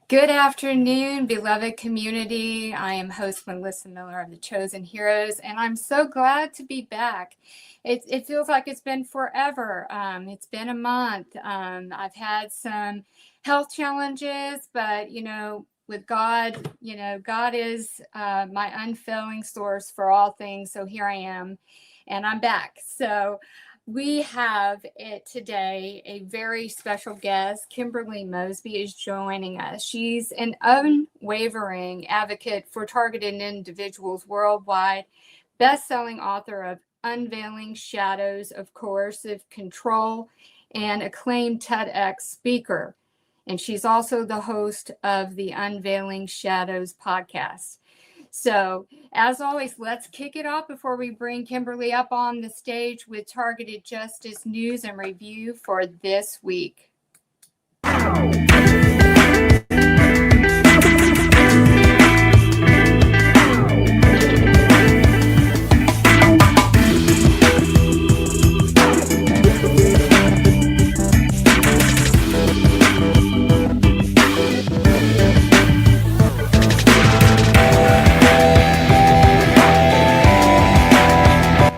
Good afternoon, beloved community. I am host Melissa Miller of the Chosen Heroes, and I'm so glad to be back. It feels like it's been forever. It's been a month. I've had some health challenges, but with God, God is my unfailing source for all things. So here I am, and I'm back. So we have today a very special guest. Kimberly Mosby is joining us. She's an unwavering advocate for targeted individuals worldwide, best-selling author of Unveiling Shadows of Coercive Control, and acclaimed TEDx speaker. And she's also the host of the Unveiling Shadows podcast. So, as always, let's kick it off before we bring Kimberly up on the stage with targeted justice news and review for this week.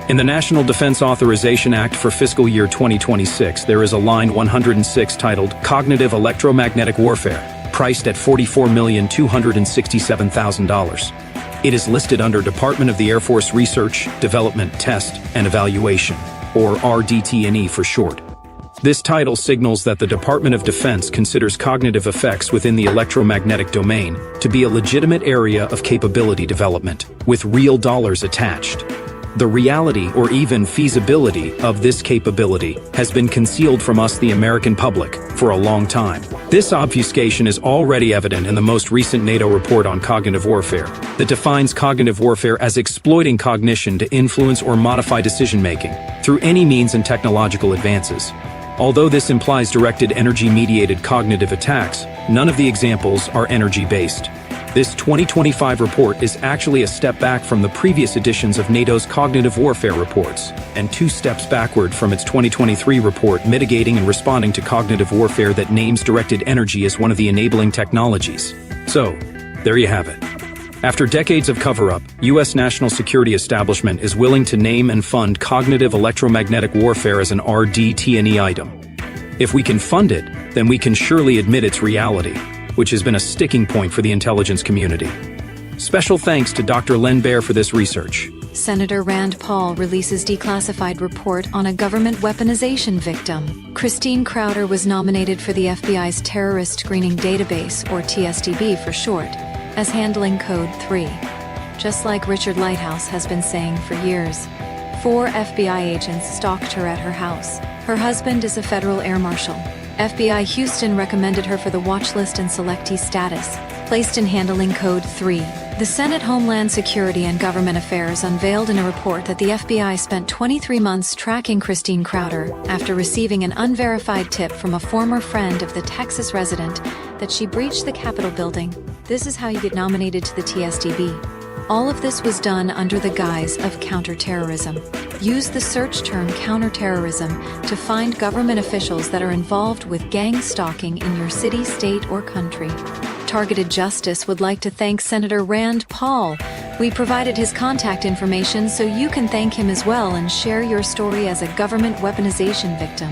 In the National Defense Authorization Act for fiscal year 2026, there is a line 106 titled Cognitive Electromagnetic Warfare, priced at $44,267,000. It is listed under Department of the Air Force Research, Development, Test, and Evaluation, or RDT&E for short. This title signals that the Department of Defense considers cognitive effects within the electromagnetic domain to be a legitimate area of capability development, with real dollars attached. The reality or even feasibility of this capability has been concealed from us, the American public, for a long time. This obfuscation is already evident in the most recent NATO report on cognitive warfare that defines cognitive warfare as exploiting cognition to influence or modify decision-making through any means and technological advances. Although this implies directed energy-mediated cognitive attacks, none of the examples are energy-based. This 2025 report is actually a step back from the previous editions of NATO's cognitive warfare reports, and 2 steps backward from its 2023 report mitigating and responding to cognitive warfare that names directed energy as one of the enabling technologies. So, there you have it. After decades of cover-up, U.S. national security establishment is willing to name and fund cognitive electromagnetic warfare as an RDT&E item. If we can fund it, then we can surely admit its reality, which has been a sticking point for the intelligence community. Special thanks to Dr. Len Baer for this research. Senator Rand Paul releases declassified report on a government weaponization victim. Christine Crowder was nominated for the FBI's Terrorist Screening Database, or TSDB for short, as handling Code 3. Just like Richard Lighthouse has been saying for years, 4 FBI agents stalked her at her house. Her husband is a federal air marshal. FBI Houston recommended her for the watch list and selectee status, placed in handling Code 3. The Senate Homeland Security and Government Affairs unveiled in a report that the FBI spent 23 months tracking Christine Crowder after receiving an unverified tip from a former friend of the Texas resident that she breached the Capitol building. This is how you get nominated to the TSDB. All of this was done under the guise of counterterrorism. Use the search term counterterrorism to find government officials that are involved with gang stalking in your city, state, or country. Targeted Justice would like to thank Senator Rand Paul. We provided his contact information so you can thank him as well and share your story as a government weaponization victim.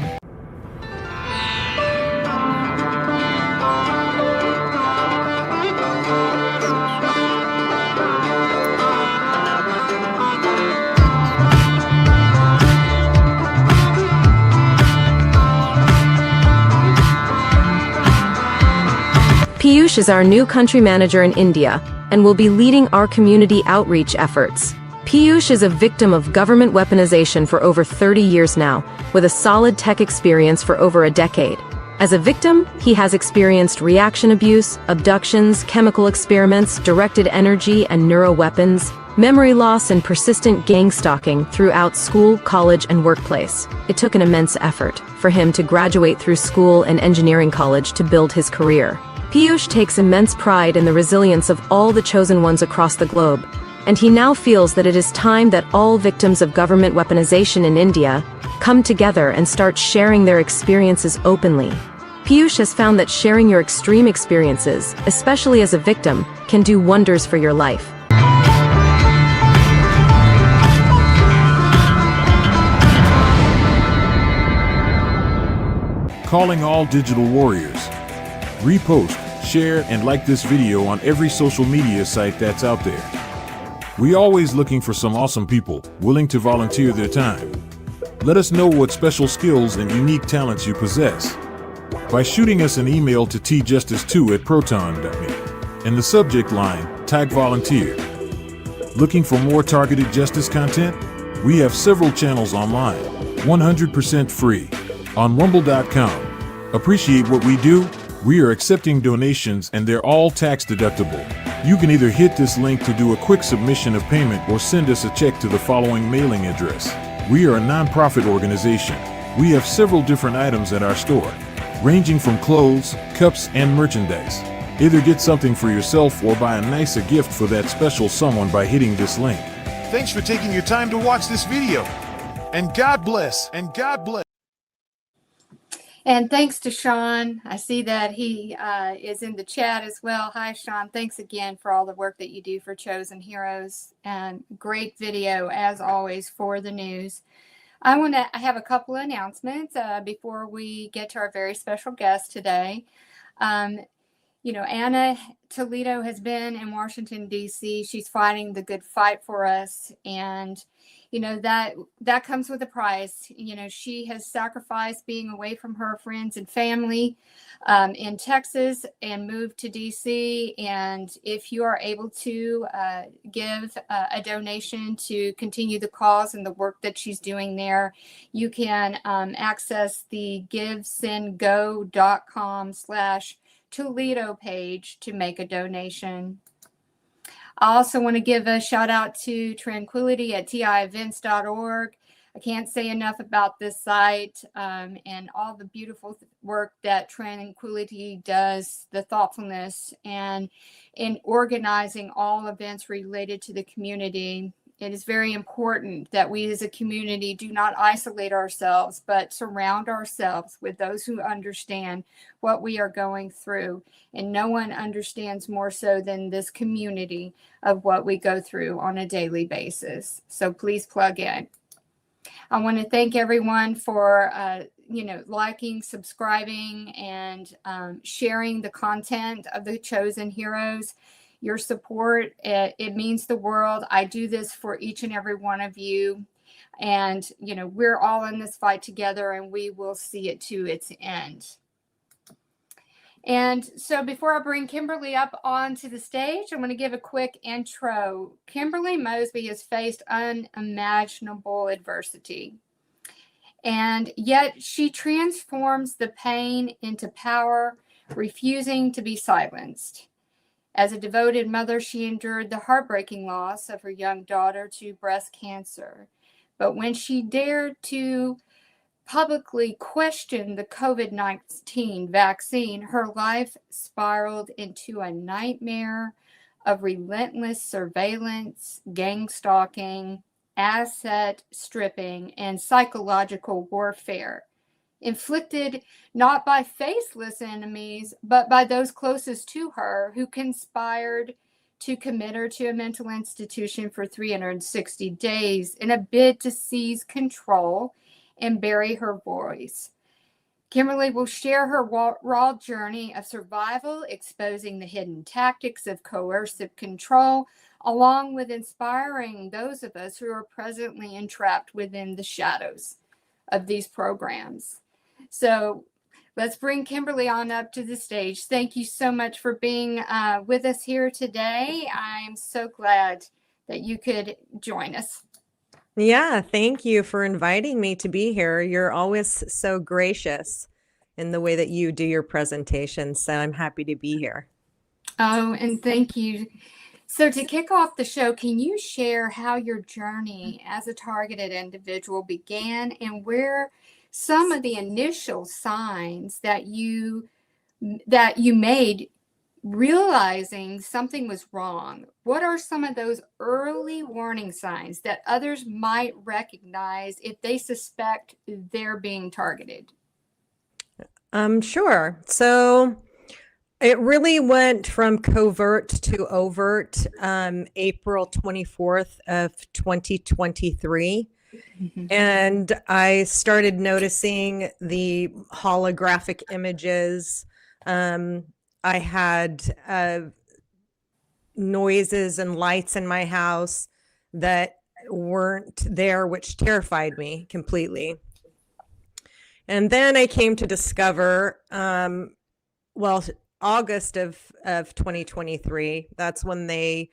Piyush is our new country manager in India and will be leading our community outreach efforts. Piyush is a victim of government weaponization for over 30 years now, with a solid tech experience for over a decade. As a victim, he has experienced reaction abuse, abductions, chemical experiments, directed energy and neuroweapons, memory loss, and persistent gang stalking throughout school, college, and workplace. It took an immense effort for him to graduate through school and engineering college to build his career. Piyush takes immense pride in the resilience of all the chosen ones across the globe, and he now feels that it is time that all victims of government weaponization in India come together and start sharing their experiences openly. Piyush has found that sharing your extreme experiences, especially as a victim, can do wonders for your life. Calling all digital warriors. Repost, share, and like this video on every social media site that's out there. We always looking for some awesome people willing to volunteer their time. Let us know what special skills and unique talents you possess by shooting us an email to tjustice2@proton.me. In the subject line, tag volunteer. Looking for more targeted justice content? We have several channels online, 100% free, on rumble.com. Appreciate what we do? We are accepting donations and they're all tax deductible. You can either hit this link to do a quick submission of payment or send us a check to the following mailing address. We are a non-profit organization. We have several different items at our store, ranging from clothes, cups, and merchandise. Either get something for yourself or buy a nicer gift for that special someone by hitting this link. Thanks for taking your time to watch this video. And God bless, and God bless. And thanks to Sean. I see that he is in the chat as well. Hi, Sean. Thanks again for all the work that you do for Chosen Heroes. And great video, as always, for the news. I have a couple of announcements before we get to our very special guest today. Anna Toledo has been in Washington, D.C. She's fighting the good fight for us. And that comes with a price. She has sacrificed being away from her friends and family in Texas and moved to DC. And if you are able to give a donation to continue the cause and the work that she's doing there, you can access the givesendgo.com/Toledo page to make a donation. I also want to give a shout out to Tranquility at tievents.org. I can't say enough about this site and all the beautiful work that Tranquility does, the thoughtfulness, and in organizing all events related to the community. It is very important that we as a community do not isolate ourselves, but surround ourselves with those who understand what we are going through. And no one understands more so than this community of what we go through on a daily basis. So please plug in. I want to thank everyone for liking, subscribing, and sharing the content of the Chosen Heroes. Your support, it means the world. I do this for each and every one of you. And, we're all in this fight together and we will see it to its end. And so before I bring Kimberly up onto the stage, I'm going to give a quick intro. Kimberly Mosby has faced unimaginable adversity. And yet she transforms the pain into power, refusing to be silenced. As a devoted mother, she endured the heartbreaking loss of her young daughter to breast cancer. But when she dared to publicly question the COVID-19 vaccine, her life spiraled into a nightmare of relentless surveillance, gang stalking, asset stripping, and psychological warfare. Inflicted not by faceless enemies, but by those closest to her who conspired to commit her to a mental institution for 360 days in a bid to seize control and bury her voice. Kimberly will share her raw journey of survival, exposing the hidden tactics of coercive control, along with inspiring those of us who are presently entrapped within the shadows of these programs. So let's bring Kimberly on up to the stage. Thank you so much for being with us here today. I'm so glad that you could join us. Yeah, thank you for inviting me to be here. You're always so gracious in the way that you do your presentations, so I'm happy to be here. Oh, and thank you. So to kick off the show, can you share how your journey as a targeted individual began and where some of the initial signs that you made realizing something was wrong? What are some of those early warning signs that others might recognize if they suspect they're being targeted? Sure. So it really went from covert to overt, April 24th of 2023. And I started noticing the holographic images. I had noises and lights in my house that weren't there, which terrified me completely. And then I came to discover, August of 2023, that's when they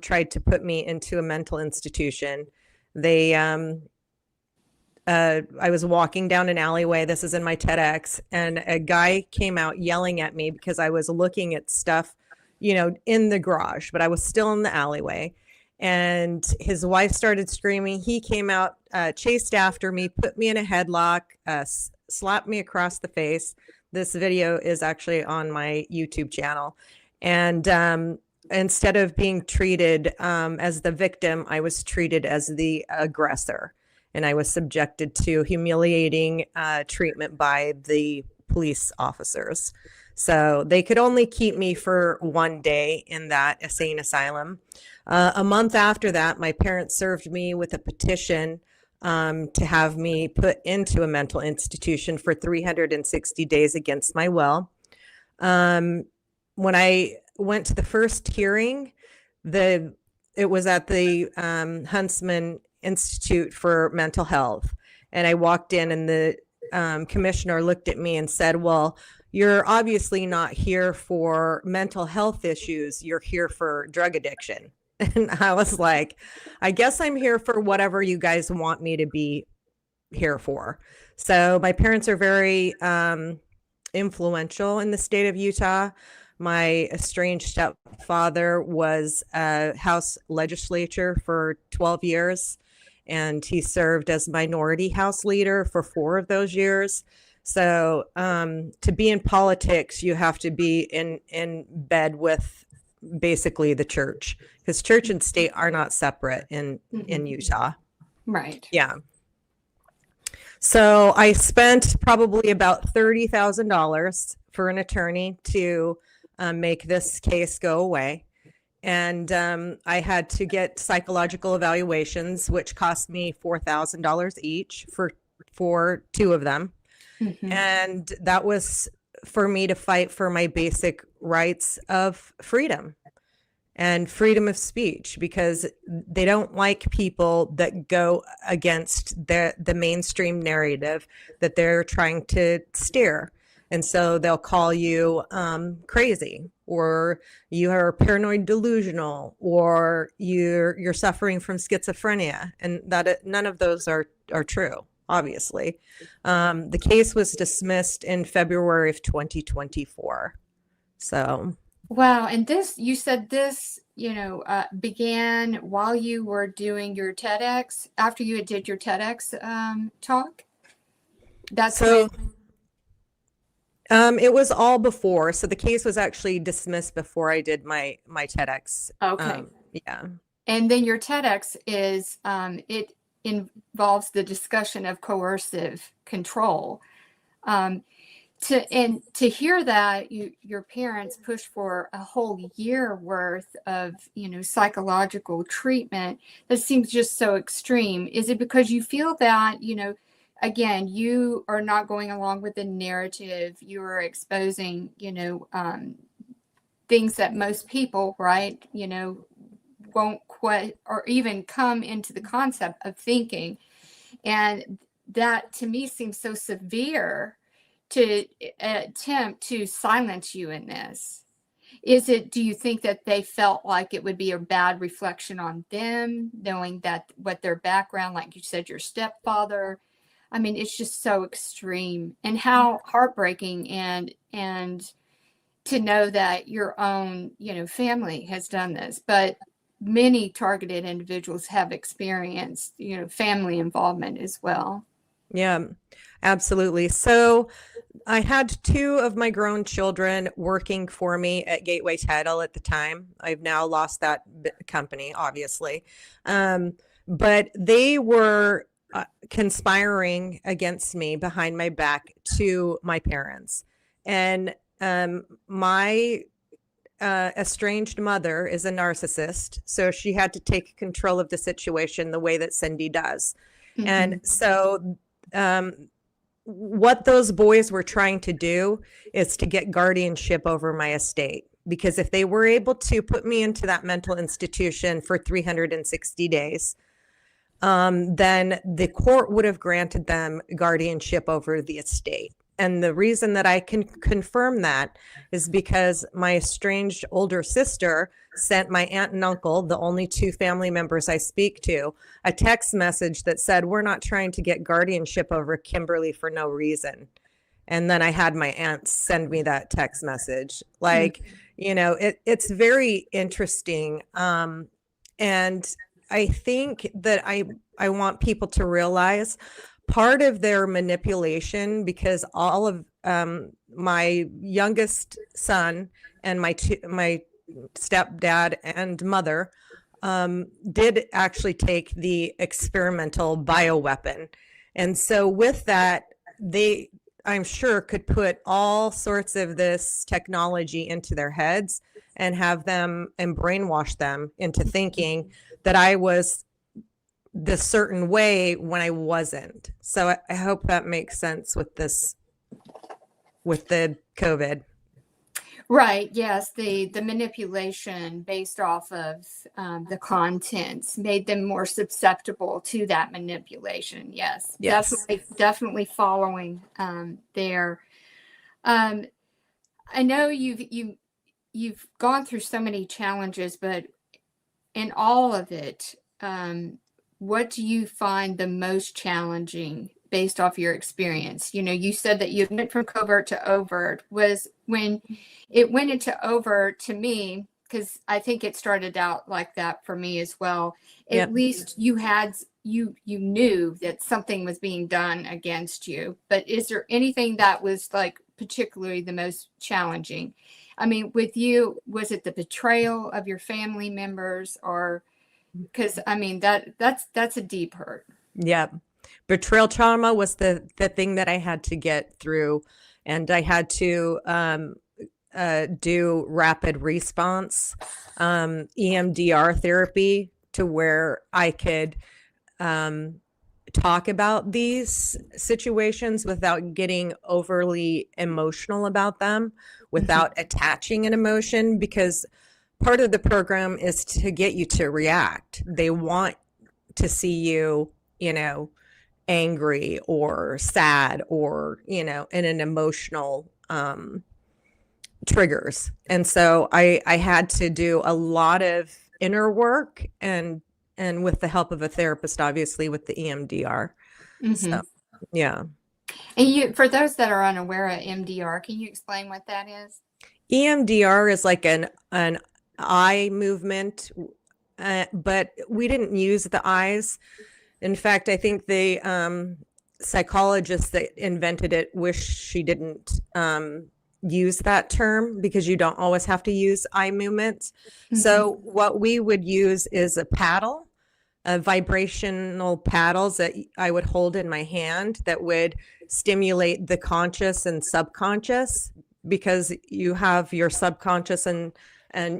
tried to put me into a mental institution. They, I was walking down an alleyway. This is in my TEDx, and a guy came out yelling at me because I was looking at stuff, in the garage, but I was still in the alleyway. And his wife started screaming. He came out, chased after me, put me in a headlock, slapped me across the face. This video is actually on my YouTube channel. And instead of being treated as the victim, I was treated as the aggressor. And I was subjected to humiliating treatment by the police officers. So they could only keep me for one day in that insane asylum. A month after that, my parents served me with a petition to have me put into a mental institution for 360 days against my will. When I went to the first hearing, it was at the Huntsman Institute for Mental Health. And I walked in, and the commissioner looked at me and said, "Well, you're obviously not here for mental health issues. You're here for drug addiction." And I was like, I guess I'm here for whatever you guys want me to be here for. So my parents are very influential in the state of Utah. My estranged stepfather was a House legislature for 12 years, and he served as minority House leader for 4 of those years. So to be in politics, you have to be in bed with basically the church, because church and state are not separate in Utah. Right. Yeah. So I spent probably about $30,000 for an attorney to make this case go away. And I had to get psychological evaluations, which cost me $4,000 each for 2 of them. And that was for me to fight for my basic rights of freedom and freedom of speech, because they don't like people that go against the mainstream narrative that they're trying to steer. And so they'll call you crazy, or you are paranoid delusional, or you're suffering from schizophrenia, and that none of those are true. Obviously, the case was dismissed in February of 2024. So, wow. And you said this, began while you were doing your TEDx, after you did your TEDx talk. That's so. It was all before. So the case was actually dismissed before I did my TEDx. Okay. Yeah. And then your TEDx is it involves the discussion of coercive control. To hear that your parents pushed for a whole year worth of psychological treatment, that seems just so extreme. Is it because you feel that again, you are not going along with the narrative, you are exposing things that most people, right, won't quite or even come into the concept of thinking? And that to me seems so severe to attempt to silence you in this. Do you think that they felt like it would be a bad reflection on them, knowing that what their background, like you said, your stepfather, I mean, it's just so extreme, and how heartbreaking, and to know that your own, family has done this, but many targeted individuals have experienced, family involvement as well. Yeah, absolutely. So I had 2 of my grown children working for me at Gateway Title at the time. I've now lost that company, obviously. But they were conspiring against me behind my back to my parents. And my estranged mother is a narcissist, so she had to take control of the situation the way that Cindy does. And so what those boys were trying to do is to get guardianship over my estate, because if they were able to put me into that mental institution for 360 days, then the court would have granted them guardianship over the estate. And the reason that I can confirm that is because my estranged older sister sent my aunt and uncle, the only two family members I speak to, a text message that said, "We're not trying to get guardianship over Kimberly for no reason." And then I had my aunt send me that text message. Like, it's very interesting. And I think that I want people to realize part of their manipulation, because all of my youngest son and my stepdad and mother did actually take the experimental bioweapon. And so with that, they, I'm sure, could put all sorts of this technology into their heads and have them and brainwash them into thinking that I was this certain way when I wasn't. So I hope that makes sense with this, with the COVID. Right. Yes. The manipulation based off of the contents made them more susceptible to that manipulation. Yes. Yes. Definitely following there. I know you've gone through so many challenges, but in all of it, what do you find the most challenging based off your experience? You said that you went from covert to overt. Was when it went into overt, to me, because I think it started out like that for me as well. At least you knew that something was being done against you. But is there anything that was like particularly the most challenging? I mean, with you, was it the betrayal of your family members, or because I mean that's a deep hurt. Yeah. Betrayal trauma was the thing that I had to get through, and I had to do rapid response EMDR therapy to where I could talk about these situations without getting overly emotional about them, without attaching an emotion, because part of the program is to get you to react. They want to see you, angry or sad or, in an emotional triggers. And so I had to do a lot of inner work and with the help of a therapist, obviously, with the EMDR. So, yeah. And for those that are unaware of EMDR, can you explain what that is? EMDR is like an eye movement, but we didn't use the eyes. In fact, I think the psychologist that invented it wished she didn't use that term, because you don't always have to use eye movements. So what we would use is a paddle, vibrational paddles that I would hold in my hand that would stimulate the conscious and subconscious, because you have your subconscious and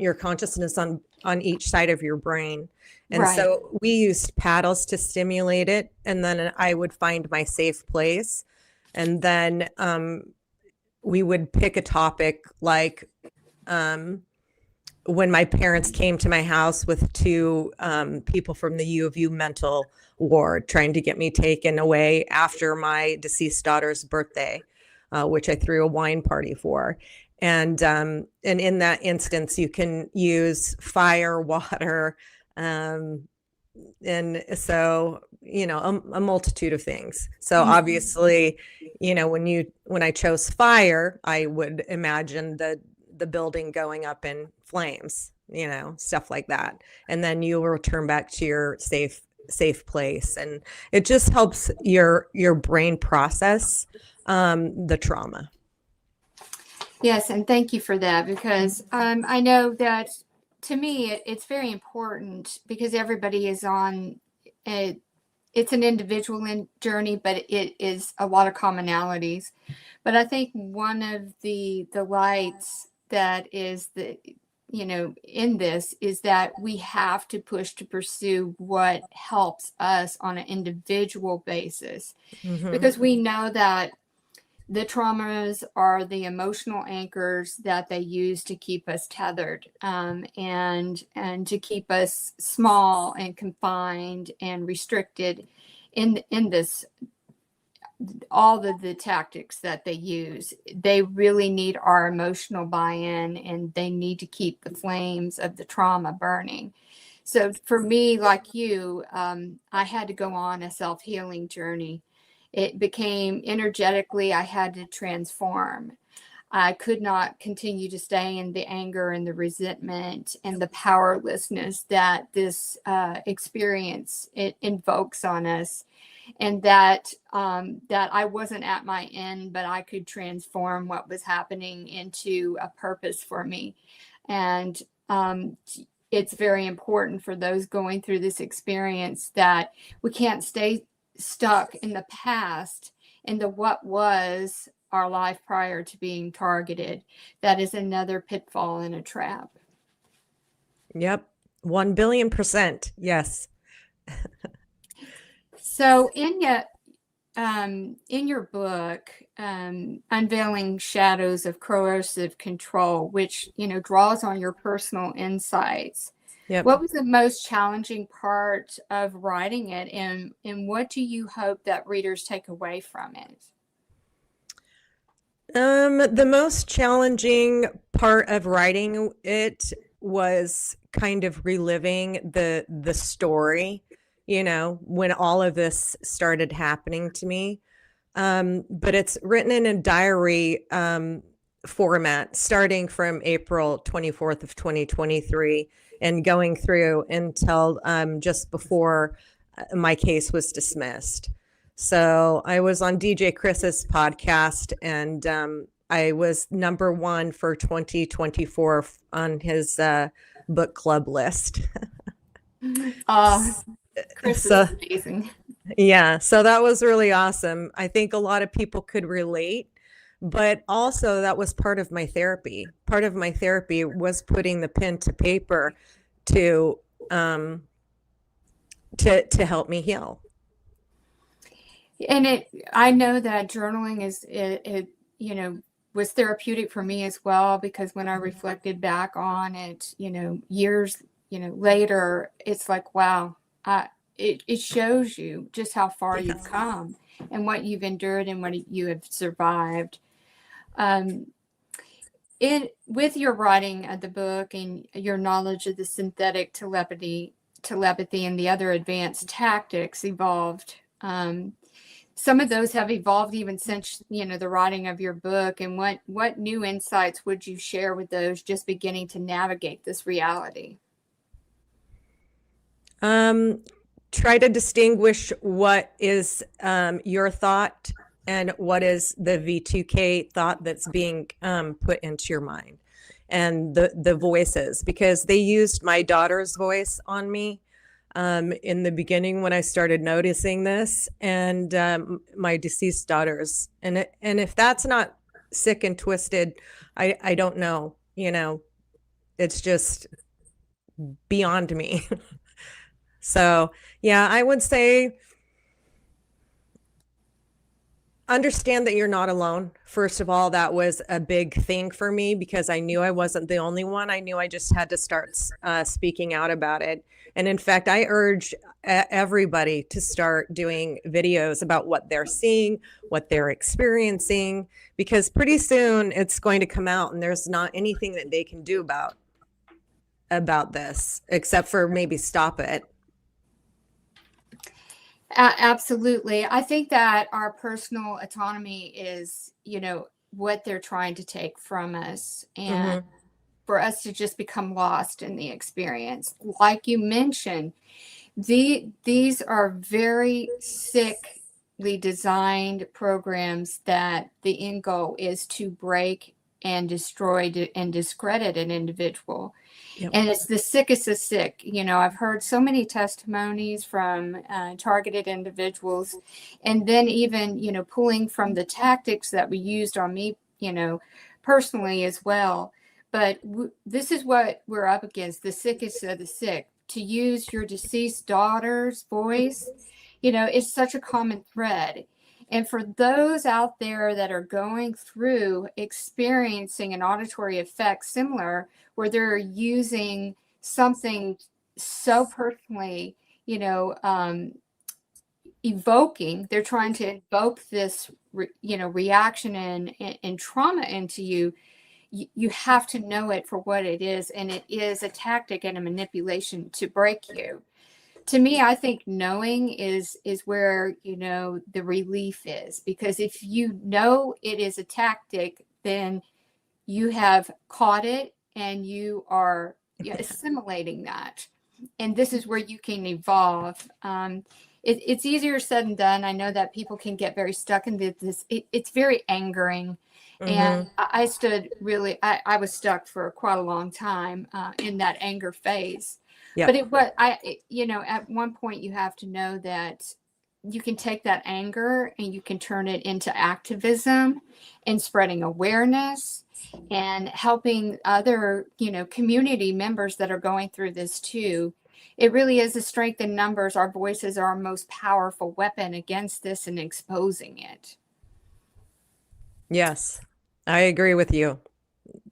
your consciousness on each side of your brain. And so we used paddles to stimulate it. And then I would find my safe place. And then we would pick a topic like when my parents came to my house with two people from the U of U mental ward trying to get me taken away after my deceased daughter's birthday, which I threw a wine party for. And in that instance, you can use fire, water, and so, a multitude of things. So obviously, when I chose fire, I would imagine the building going up in flames, stuff like that. And then you will return back to your safe place. And it just helps your brain process the trauma. Yes, and thank you for that, because I know that to me it's very important, because everybody is on it's an individual journey, but it is a lot of commonalities. But I think one of the lights that is in this is that we have to push to pursue what helps us on an individual basis, because we know that the traumas are the emotional anchors that they use to keep us tethered, and to keep us small and confined and restricted in this. All of the tactics that they use, they really need our emotional buy-in, and they need to keep the flames of the trauma burning. So for me, like you, I had to go on a self-healing journey. It became energetically, I had to transform. I could not continue to stay in the anger and the resentment and the powerlessness that this experience it invokes on us, and that I wasn't at my end, but I could transform what was happening into a purpose for me. And it's very important for those going through this experience that we can't stay stuck in the past, in the what was our life prior to being targeted. That is another pitfall and a trap. Yep. 1,000,000,000%. Yes. So in your book, Unveiling Shadows of Coercive Control, which, draws on your personal insights, Yep. what was the most challenging part of writing it, and what do you hope that readers take away from it? The most challenging part of writing it was kind of reliving the story, when all of this started happening to me. But it's written in a diary format, starting from April 24th of 2023 and going through until just before my case was dismissed. So I was on DJ Chris's podcast, and I was #1 for 2024 on his book club list. Chris So- is amazing. Yeah, so that was really awesome. I think a lot of people could relate, but also that was part of my therapy. Part of my therapy was putting the pen to paper to help me heal. And I know that journaling was therapeutic for me as well, because when I reflected back on it, years, later, it's like, wow, it shows you just how far you've come and what you've endured and what you have survived. With your writing of the book and your knowledge of the synthetic telepathy and the other advanced tactics evolved. Some of those have evolved even since, the writing of your book. And what new insights would you share with those just beginning to navigate this reality? Try to distinguish what is your thought and what is the V2K thought that's being put into your mind, and the voices, because they used my daughter's voice on me in the beginning when I started noticing this, and my deceased daughter's. And if that's not sick and twisted, I don't know. It's just beyond me. So, yeah, I would say understand that you're not alone. First of all, that was a big thing for me, because I knew I wasn't the only one. I knew I just had to start speaking out about it. And in fact, I urge everybody to start doing videos about what they're seeing, what they're experiencing, because pretty soon it's going to come out, and there's not anything that they can do about this except for maybe stop it. Absolutely. I think that our personal autonomy is, what they're trying to take from us, and for us to just become lost in the experience. Like you mentioned, these are very sickly designed programs that the end goal is to break and destroy and discredit an individual. Yep. And it's the sickest of sick. I've heard so many testimonies from targeted individuals, and then even, pulling from the tactics that we used on me, personally as well. But this is what we're up against, the sickest of the sick. To use your deceased daughter's voice, it's such a common thread. And for those out there that are going through experiencing an auditory effect similar, where they're using something so personally, evoking, they're trying to invoke this, reaction and trauma into you, you have to know it for what it is. And it is a tactic and a manipulation to break you. To me, I think knowing is where, the relief is, because if you know it is a tactic, then you have caught it and you are assimilating that. And this is where you can evolve. It's easier said than done. I know that people can get very stuck in this. It's very angering. Mm-hmm. And I was stuck for quite a long time in that anger phase. Yep. But at one point you have to know that you can take that anger and you can turn it into activism and spreading awareness and helping other, community members that are going through this too. It really is a strength in numbers. Our voices are our most powerful weapon against this and exposing it. Yes, I agree with you.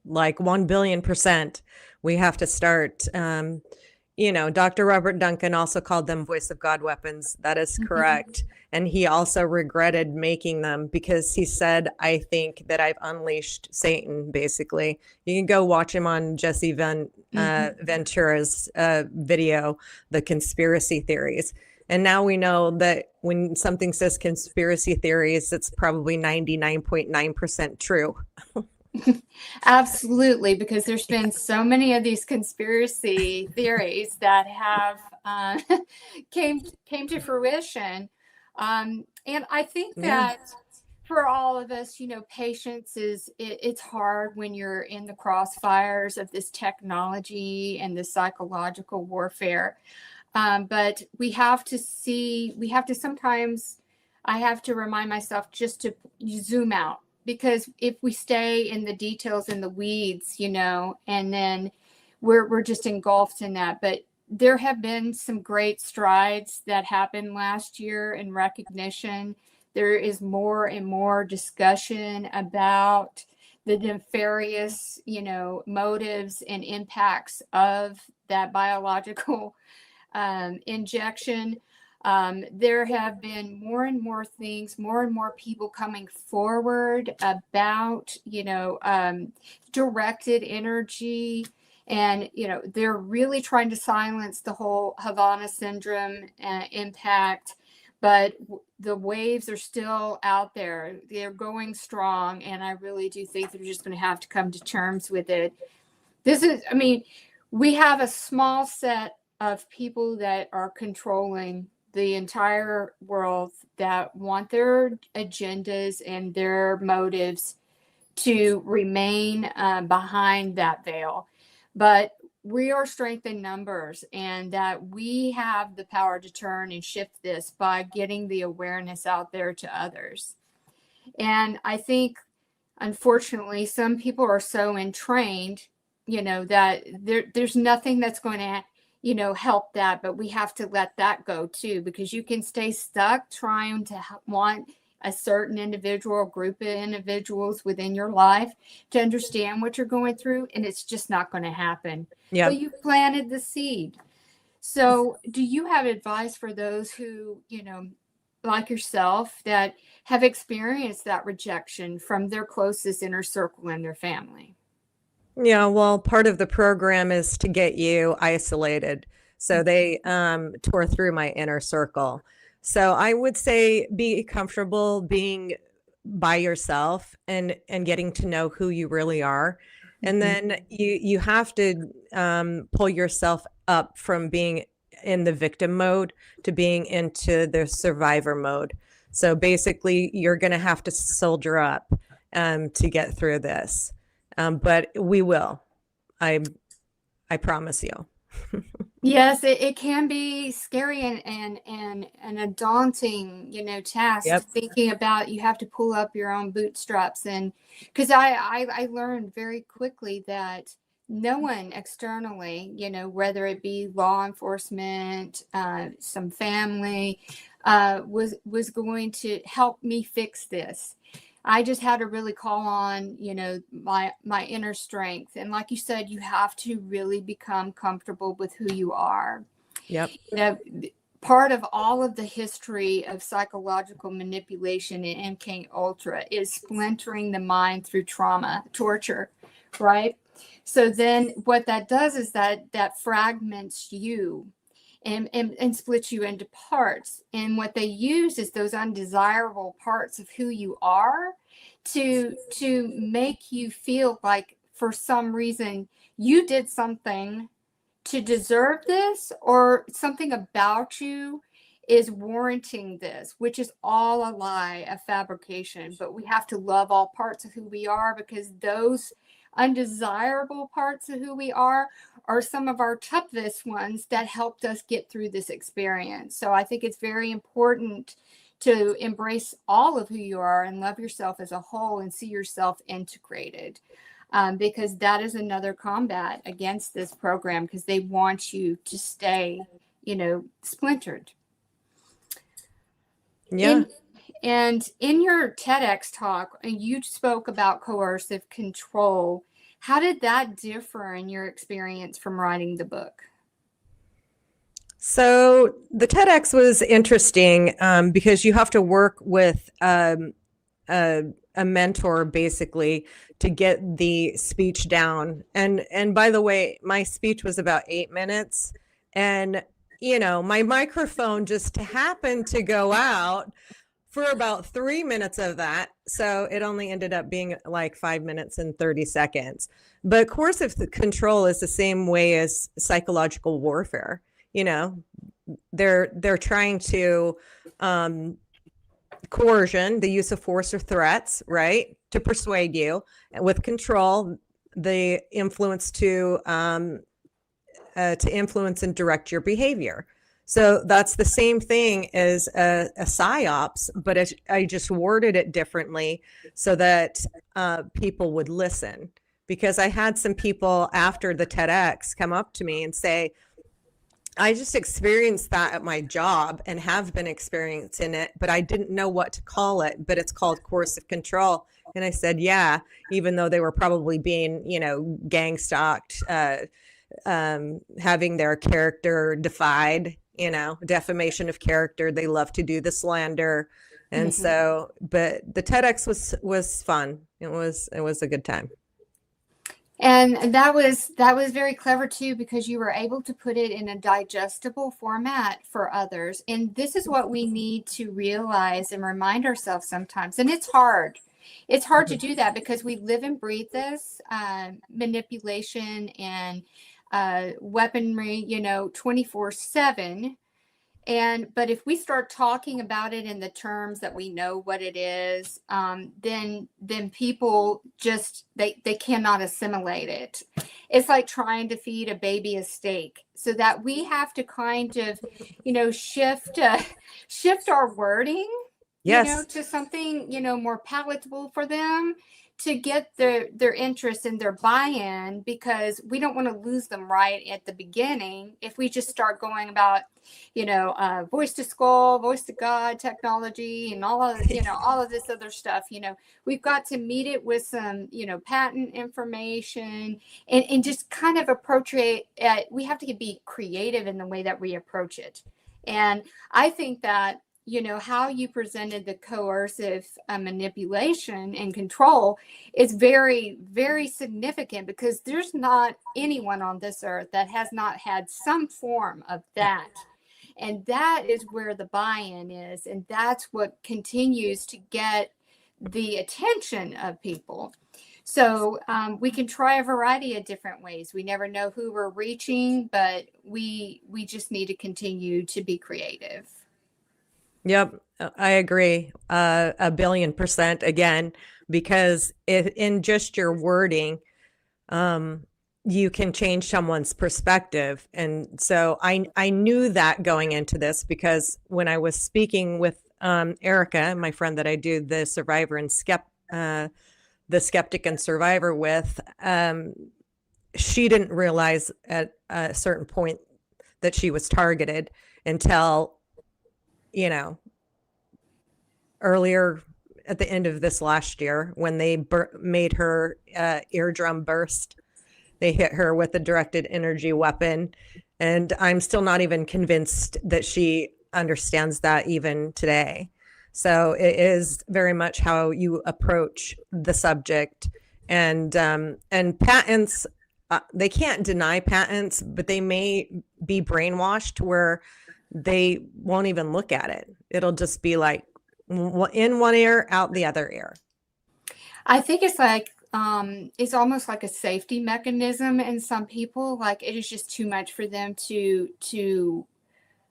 Like 1,000,000,000%. We have to start. Dr. Robert Duncan also called them voice of God weapons. That is correct. And he also regretted making them because he said, I think that I've unleashed Satan, basically. You can go watch him on Jesse Ventura's video, The Conspiracy Theories. And now we know that when something says conspiracy theories, it's probably 99.9% true. Absolutely, because there's been so many of these conspiracy theories that have came to fruition, and I think that for all of us, patience it's hard when you're in the crossfires of this technology and the psychological warfare. But we have to sometimes, I have to remind myself just to zoom out. Because if we stay in the details in the weeds, and then we're just engulfed in that. But there have been some great strides that happened last year in recognition. There is more and more discussion about the nefarious, motives and impacts of that biological injection. There have been more and more things, more and more people coming forward about, directed energy. And, they're really trying to silence the whole Havana syndrome impact. But the waves are still out there. They're going strong. And I really do think they're just going to have to come to terms with it. We have a small set of people that are controlling the entire world, that want their agendas and their motives to remain behind that veil. But we are strength in numbers, and that we have the power to turn and shift this by getting the awareness out there to others. And I think, unfortunately, some people are so entrained, that there's nothing that's going to help that, but we have to let that go too, because you can stay stuck trying to want a certain individual or group of individuals within your life to understand what you're going through, and it's just not going to happen. Yeah. But you planted the seed. So do you have advice for those who, like yourself, that have experienced that rejection from their closest inner circle and their family? Yeah, well, part of the program is to get you isolated. So they tore through my inner circle. So I would say be comfortable being by yourself and getting to know who you really are. And then you have to pull yourself up from being in the victim mode to being into the survivor mode. So basically, you're going to have to soldier up to get through this. But we will. I promise you. Yes, it can be scary and a daunting, task. Yep. Thinking about you have to pull up your own bootstraps, and because I learned very quickly that no one externally, whether it be law enforcement, some family, was going to help me fix this. I just had to really call on, my inner strength. And like you said, you have to really become comfortable with who you are. Yep. Part of all of the history of psychological manipulation in MK Ultra is splintering the mind through trauma, torture, right? So then what that does is that fragments you and splits you into parts. And what they use is those undesirable parts of who you are to make you feel like for some reason you did something to deserve this, or something about you is warranting this, which is all a lie, a fabrication. But we have to love all parts of who we are, because those undesirable parts of who we are some of our toughest ones that helped us get through this experience. So I think it's very important to embrace all of who you are and love yourself as a whole and see yourself integrated, because that is another combat against this program, because they want you to stay, splintered. Yeah. And in your TEDx talk, you spoke about coercive control. How did that differ in your experience from writing the book? So the TEDx was interesting because you have to work with a mentor basically to get the speech down. And by the way, my speech was about 8 minutes, and my microphone just happened to go out for about 3 minutes of that. So it only ended up being like 5 minutes and 30 seconds. But coercive control is the same way as psychological warfare. They're trying to coercion, the use of force or threats, right, to persuade you. With control, the influence to influence and direct your behavior. So that's the same thing as a psyops, but I just worded it differently so that people would listen. Because I had some people after the TEDx come up to me and say, I just experienced that at my job and have been experiencing it, but I didn't know what to call it, but it's called coercive control. And I said, yeah, even though they were probably being, gang stalked, having their character defied, defamation of character. They love to do the slander. And so, but the TEDx was fun. It was a good time. And that was very clever too, because you were able to put it in a digestible format for others. And this is what we need to realize and remind ourselves sometimes. And it's hard. It's hard to do that because we live and breathe this manipulation and weaponry, 24/7. But if we start talking about it in the terms that we know what it is, then people just, they cannot assimilate it. It's like trying to feed a baby a steak, so that we have to kind of, shift our wording, Yes. to something, more palatable for them, to get their interest and their buy-in, because we don't want to lose them right at the beginning. If we just start going about, voice to skull, voice to God technology and all of, all of this other stuff, we've got to meet it with some, patent information and just kind of approach it. We have to be creative in the way that we approach it. And I think that, how you presented the coercive manipulation and control is very, very significant, because there's not anyone on this earth that has not had some form of that. And that is where the buy-in is. And that's what continues to get the attention of people. So we can try a variety of different ways. We never know who we're reaching, but we just need to continue to be creative. Yep, I agree 1,000,000,000% again, because in just your wording, you can change someone's perspective. And so I knew that going into this, because when I was speaking with Erica, my friend that I do the survivor and the skeptic and survivor with, she didn't realize at a certain point that she was targeted until, earlier at the end of this last year, when they made her eardrum burst. They hit her with a directed energy weapon. And I'm still not even convinced that she understands that even today. So it is very much how you approach the subject. And patents, they can't deny patents, but they may be brainwashed where they won't even look at it. It'll just be like in one ear, out the other ear. I think it's like, it's almost like a safety mechanism in some people. Like, it is just too much for them to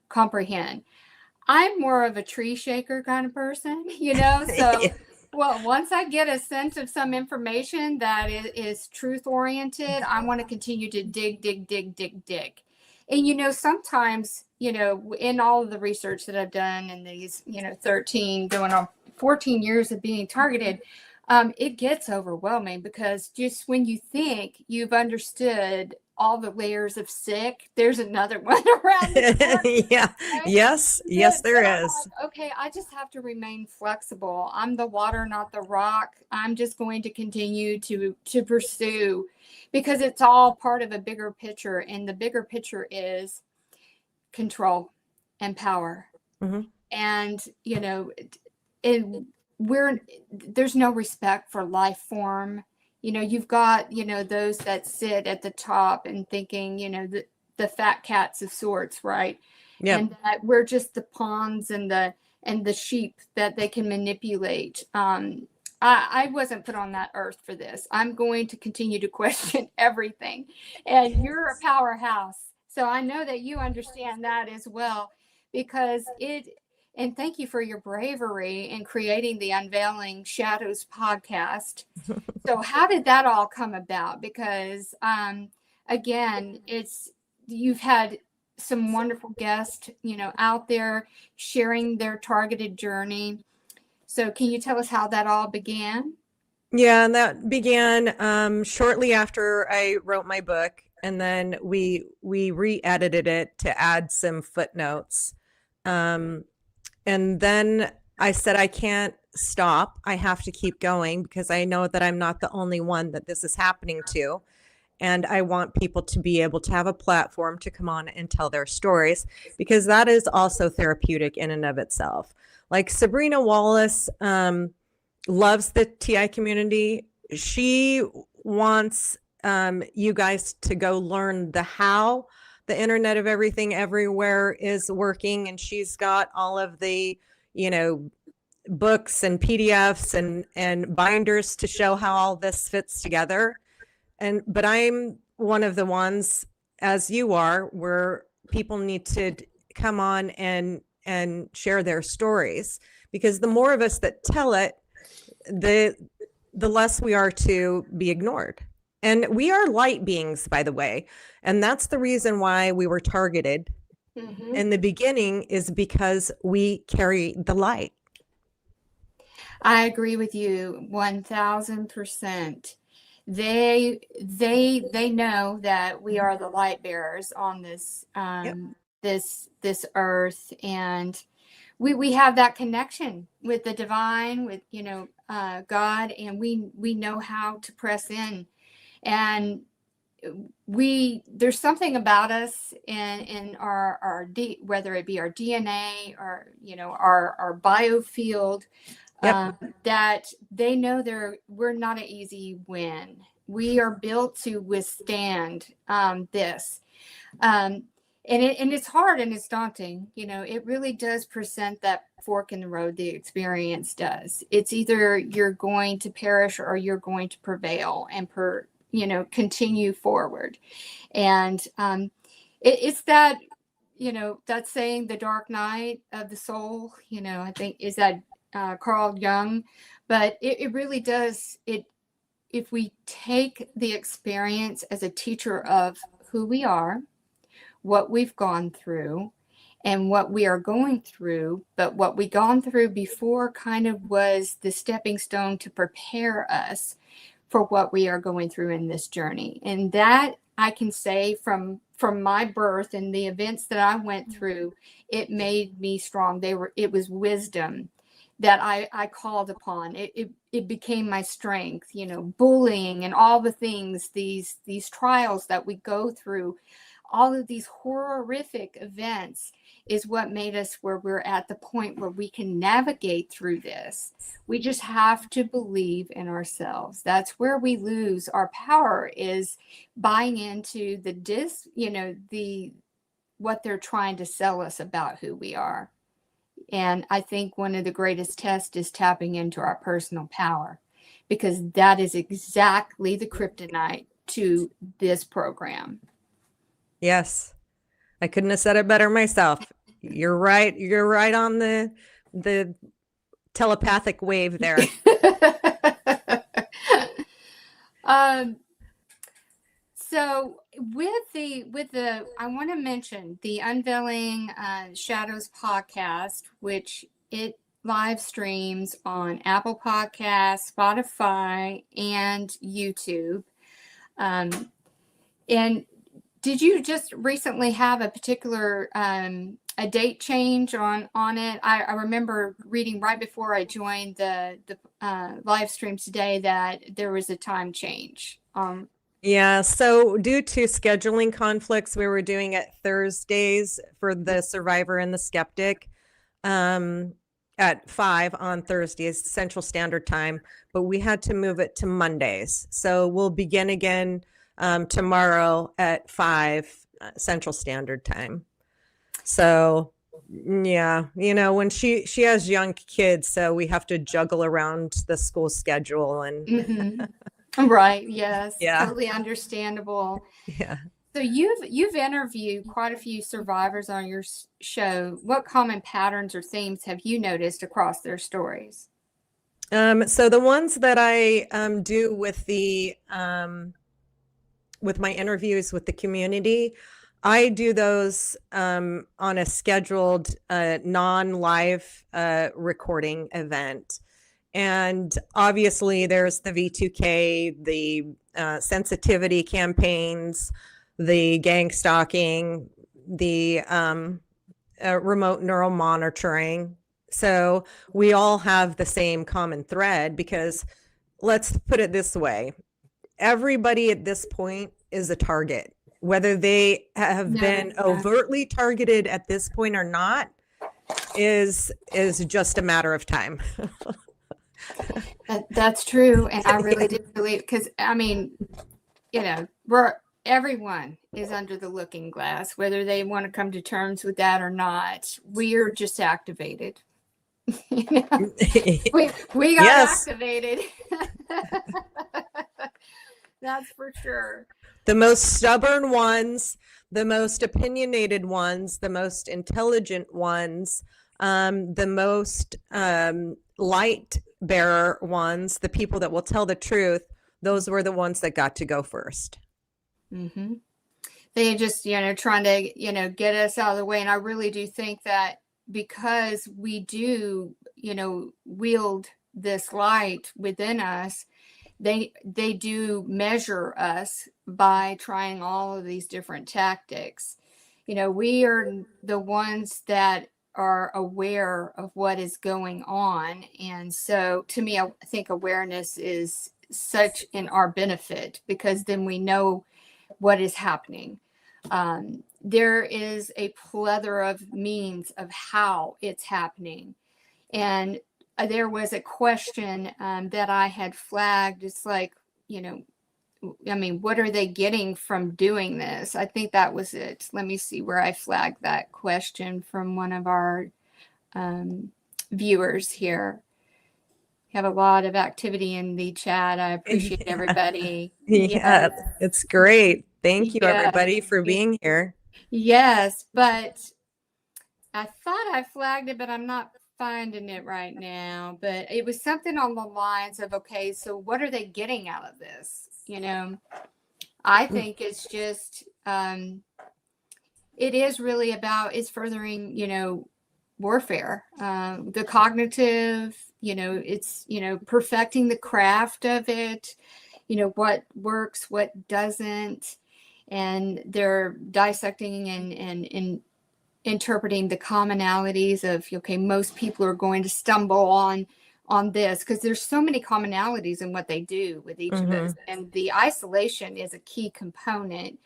comprehend. I'm more of a tree shaker kind of person, so well, once I get a sense of some information that is truth oriented, I want to continue to dig. And, sometimes, in all of the research that I've done in these, 13 going on 14 years of being targeted, it gets overwhelming, because just when you think you've understood all the layers of sick, there's another one around the corner, yeah. right? Yes, there I'm is. like, okay, I just have to remain flexible. I'm the water, not the rock. I'm just going to continue to pursue, because it's all part of a bigger picture. And the bigger picture is control and power. Mm-hmm. And, there's no respect for life form. You've got, those that sit at the top and thinking, the fat cats of sorts, right? Yep. And that we're just the pawns and the sheep that they can manipulate. I wasn't put on that earth for this. I'm going to continue to question everything. And you're a powerhouse. So I know that you understand that as well, because and thank you for your bravery in creating the Unveiling Shadows podcast. So how did that all come about? Because, again, you've had some wonderful guests, out there sharing their targeted journey. So can you tell us how that all began? Yeah, and that began shortly after I wrote my book, and then we re-edited it to add some footnotes. And then I said, I can't stop. I have to keep going, because I know that I'm not the only one that this is happening to. And I want people to be able to have a platform to come on and tell their stories, because that is also therapeutic in and of itself. Like Sabrina Wallace loves the TI community. She wants you guys to go learn the how the Internet of Everything Everywhere is working. And she's got all of the, books and PDFs and binders to show how all this fits together. But I'm one of the ones, as you are, where people need to come on and share their stories, because the more of us that tell it, the less we are to be ignored. And we are light beings, by the way. And that's the reason why we were targeted in the beginning, is because we carry the light. I agree with you 1000%. They know that we are the light bearers on this this earth, and we have that connection with the divine, with God, and we know how to press in. And there's something about us in our whether it be our DNA or our biofield, that they know we're not an easy win. We are built to withstand this, and it's hard and it's daunting. It really does present that fork in the road. The experience does. It's either you're going to perish or you're going to prevail and continue forward. And it's that, that saying, the dark night of the soul, I think is that Carl Jung, but it really does. if we take the experience as a teacher of who we are, what we've gone through, and what we are going through, but what we gone through before kind of was the stepping stone to prepare us for what we are going through in this journey. And that I can say from my birth and the events that I went through, it made me strong. It was wisdom that I called upon. It became my strength, bullying and all the things, these trials that we go through, all of these horrific events is what made us where we're at the point where we can navigate through this. We just have to believe in ourselves. That's where we lose our power, is buying into what they're trying to sell us about who we are. And I think one of the greatest tests is tapping into our personal power, because that is exactly the kryptonite to this program. Yes. I couldn't have said it better myself. You're right. You're right on the telepathic wave there. So with the I want to mention the Unveiling Shadows podcast, which it live streams on Apple Podcasts, Spotify, and YouTube. And did you just recently have a particular a date change on it? I remember reading right before I joined the live stream today that there was a time change. Yeah, so due to scheduling conflicts, we were doing it Thursdays for the Survivor and the Skeptic at 5 on Thursdays, Central Standard Time, but we had to move it to Mondays. So we'll begin again tomorrow at 5 Central Standard Time. So yeah, when she has young kids, so we have to juggle around the school schedule and Right. Yes. Yeah. Totally understandable. Yeah. So you've interviewed quite a few survivors on your show. What common patterns or themes have you noticed across their stories? So the ones that I do with with my interviews with the community, I do those on a scheduled non-live recording event. And obviously there's the V2K, the sensitivity campaigns, the gang stalking, the remote neural monitoring. So we all have the same common thread, because let's put it this way. Everybody at this point is a target, whether they have been overtly targeted at this point or not is just a matter of time. That's true. And I really do believe, because everyone is under the looking glass, whether they want to come to terms with that or not. We're just activated. We got activated. That's for sure. The most stubborn ones, the most opinionated ones, the most intelligent ones, the most light bearer ones, the people that will tell the truth, those were the ones that got to go first. Mm-hmm. They just, trying to, get us out of the way. And I really do think that because we do, wield this light within us, they do measure us by trying all of these different tactics. We are the ones that are aware of what is going on. And so to me, I think awareness is such in our benefit, because then we know what is happening. There is a plethora of means of how it's happening. And there was a question that I had flagged. It's like, what are they getting from doing this? I think that was it. Let me see where I flagged that question from one of our viewers here. We have a lot of activity in the chat. I appreciate everybody. Yeah, it's great. Thank you, everybody, for being here. Yes, but I thought I flagged it, but I'm not finding it right now, but it was something on the lines of, okay, so what are they getting out of this? I think it's just, it is really about, it's furthering, warfare, the cognitive, it's, perfecting the craft of it, what works, what doesn't. And they're dissecting and interpreting the commonalities of, okay, most people are going to stumble on this because there's so many commonalities in what they do with each of us. And the isolation is a key component,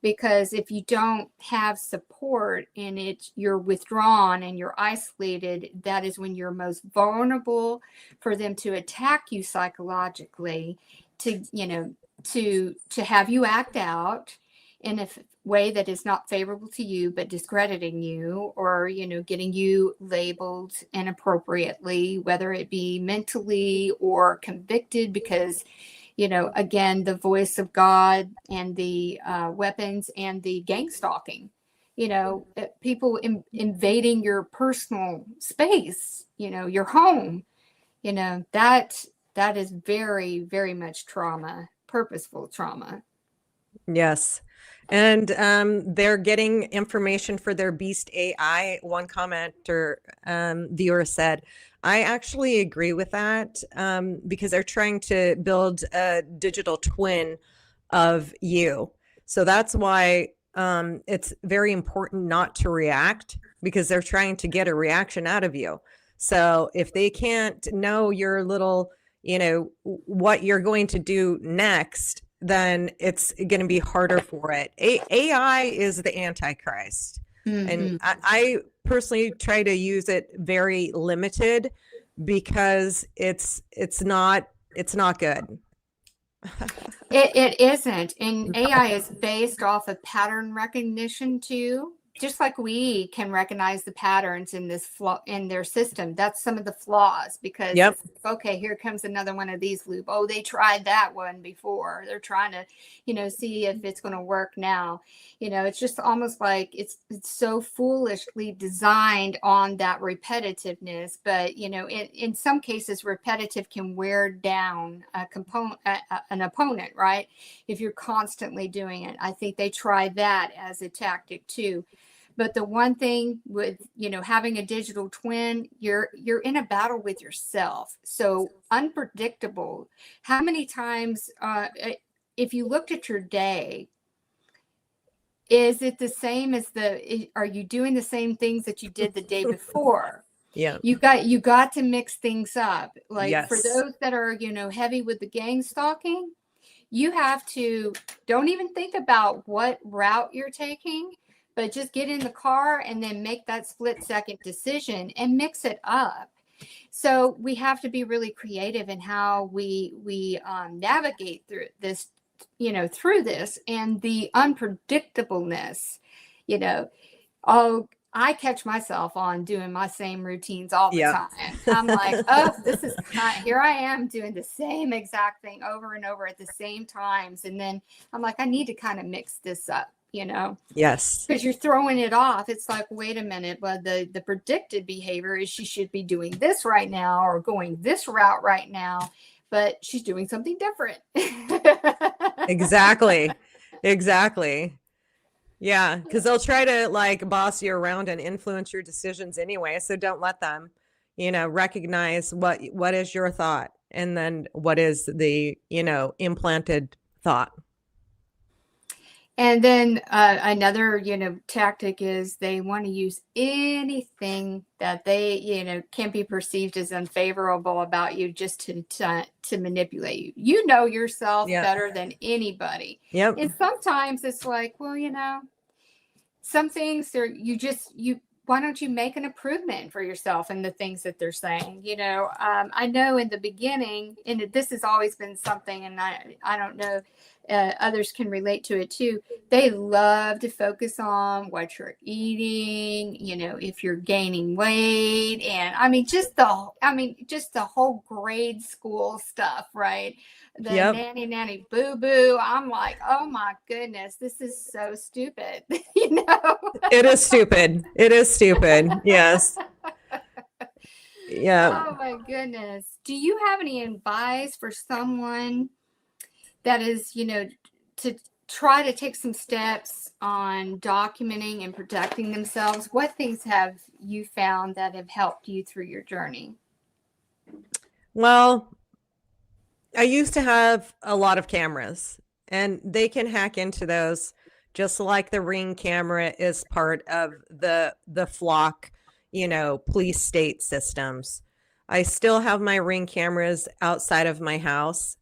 because if you don't have support and you're withdrawn and you're isolated, that is when you're most vulnerable for them to attack you psychologically, to have you act out in a way that is not favorable to you, but discrediting you, or, getting you labeled inappropriately, whether it be mentally or convicted, because, again, the voice of God and the weapons and the gang stalking, people invading your personal space, your home, that is very, very much trauma, purposeful trauma. Yes. And they're getting information for their beast AI. One commenter, viewer said, I actually agree with that, because they're trying to build a digital twin of you. So that's why it's very important not to react, because they're trying to get a reaction out of you. So if they can't know your little, what you're going to do next, then it's going to be harder for it. AI is the Antichrist. And I personally try to use it very limited, because it's not good. It isn't. And AI is based off of pattern recognition too. Just like we can recognize the patterns in this in their system. That's some of the flaws, because okay, here comes another one of these loop. Oh, they tried that one before. They're trying to, see if it's going to work now. It's just almost like it's so foolishly designed on that repetitiveness. But, in some cases, repetitive can wear down an opponent, right? If you're constantly doing it. I think they try that as a tactic too. But the one thing with, having a digital twin, you're in a battle with yourself. So unpredictable. How many times, if you looked at your day, is it the same as are you doing the same things that you did the day before? Yeah. You got to mix things up. Like for those that are, heavy with the gang stalking, you have to, don't even think about what route you're taking, but just get in the car and then make that split-second decision and mix it up. So we have to be really creative in how we navigate through this, through this, and the unpredictableness. I catch myself on doing my same routines all the time. I'm like, oh, this is here I am doing the same exact thing over and over at the same times. And then I'm like, I need to kind of mix this up. Yes, because you're throwing it off. It's like, wait a minute, but the predicted behavior is she should be doing this right now or going this route right now, but she's doing something different. Exactly. Yeah, because they'll try to boss you around and influence your decisions anyway. So don't let them, recognize what is your thought, and then what is the implanted thought. And then another, tactic is they want to use anything that they, can be perceived as unfavorable about you, just to manipulate you. You know yourself better than anybody. Yep. And sometimes it's like, well, some things why don't you make an improvement for yourself in the things that they're saying? I know in the beginning, and this has always been something, and I don't know, others can relate to it too. They love to focus on what you're eating, if you're gaining weight, and just the whole grade school stuff, right? The nanny boo boo. I'm like, oh my goodness, this is so stupid. It is stupid. Yes. Yeah. Oh my goodness. Do you have any advice for someone that is, to try to take some steps on documenting and protecting themselves? What things have you found that have helped you through your journey? Well, I used to have a lot of cameras, and they can hack into those just like the Ring camera is part of the flock, police state systems. I still have my Ring cameras outside of my house,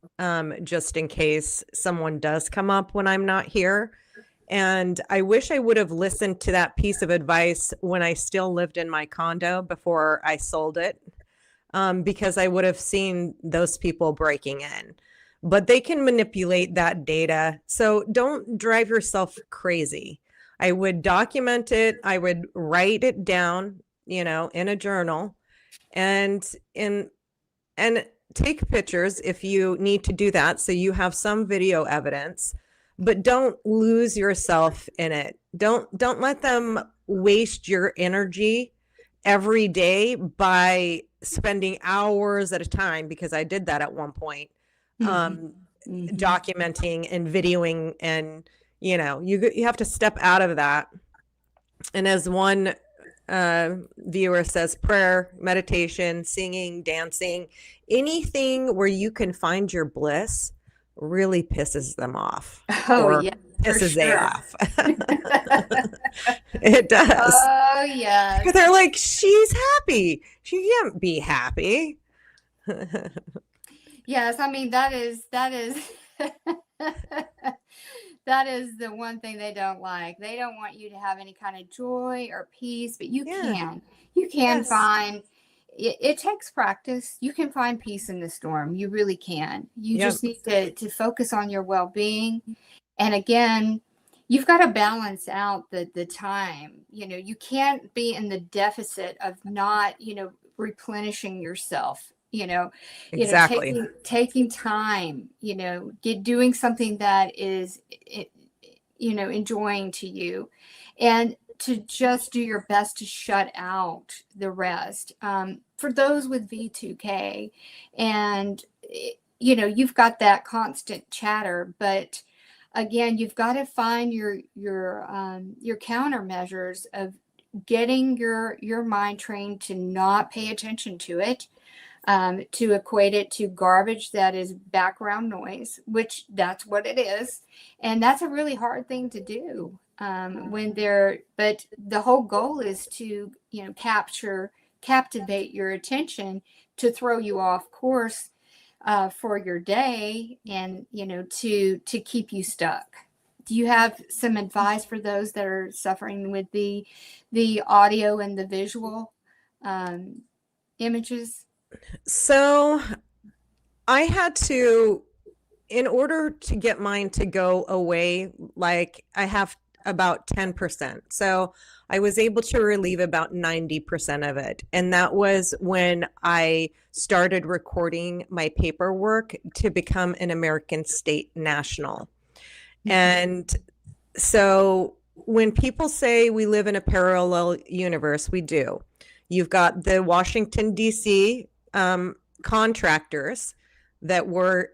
just in case someone does come up when I'm not here. And I wish I would have listened to that piece of advice when I still lived in my condo before I sold it, because I would have seen those people breaking in. But they can manipulate that data. So don't drive yourself crazy. I would document it. I would write it down, in a journal, and take pictures if you need to do that, so you have some video evidence. But don't lose yourself in it. Don't let them waste your energy every day by spending hours at a time, because I did that at one point, documenting and videoing, and you have to step out of that. And as one viewer says, prayer, meditation, singing, dancing, anything where you can find your bliss really pisses them off. Oh, yeah. Pisses they off. It does. Oh, yeah. They're like, she's happy. She can't be happy. Yes, I mean, that is that is the one thing they don't like. They don't want you to have any kind of joy or peace, but you can. You can find it takes practice. You can find peace in the storm. You really can. You just need to focus on your well-being. And again, you've got to balance out the time. You can't be in the deficit of not, replenishing yourself. Exactly. Taking time, doing something that is, enjoying to you, and to just do your best to shut out the rest. For those with V2K, and, you've got that constant chatter, but again, you've got to find your countermeasures of getting your mind trained to not pay attention to it. To equate it to garbage that is background noise, which that's what it is. And that's a really hard thing to do but the whole goal is to, captivate your attention, to throw you off course for your day, and, to keep you stuck. Do you have some advice for those that are suffering with the audio and the visual images? So I had to, in order to get mine to go away, like I have about 10%. So I was able to relieve about 90% of it. And that was when I started recording my paperwork to become an American state national. And so when people say we live in a parallel universe, we do. You've got the Washington, D.C. Contractors that were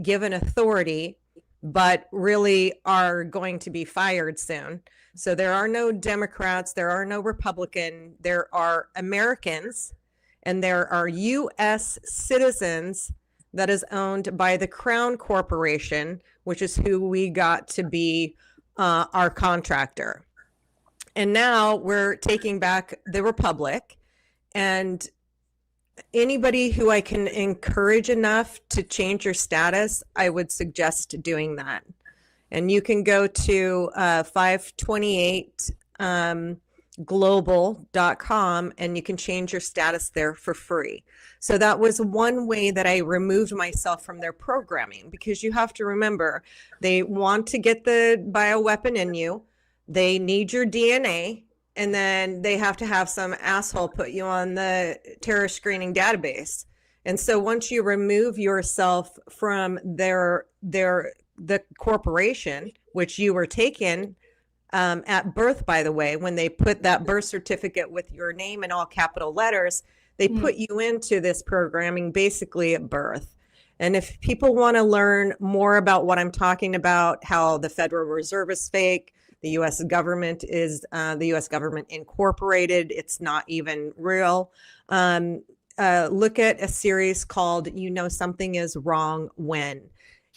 given authority, but really are going to be fired soon. So there are no Democrats, there are no Republicans, there are Americans, and there are U.S. citizens that is owned by the Crown Corporation, which is who we got to be our contractor. And now we're taking back the Republic, and anybody who I can encourage enough to change your status, I would suggest doing that. And you can go to 528global.com and you can change your status there for free. So that was one way that I removed myself from their programming, because you have to remember, they want to get the bioweapon in you. They need your DNA. And then they have to have some asshole put you on the terror screening database. And so once you remove yourself from the corporation, which you were taken at birth, by the way, when they put that birth certificate with your name in all capital letters, They put you into this programming basically at birth. And if people want to learn more about what I'm talking about, how the Federal Reserve is fake, the U.S. government is the U.S. government incorporated, it's not even real. Look at a series called You Know Something Is Wrong When.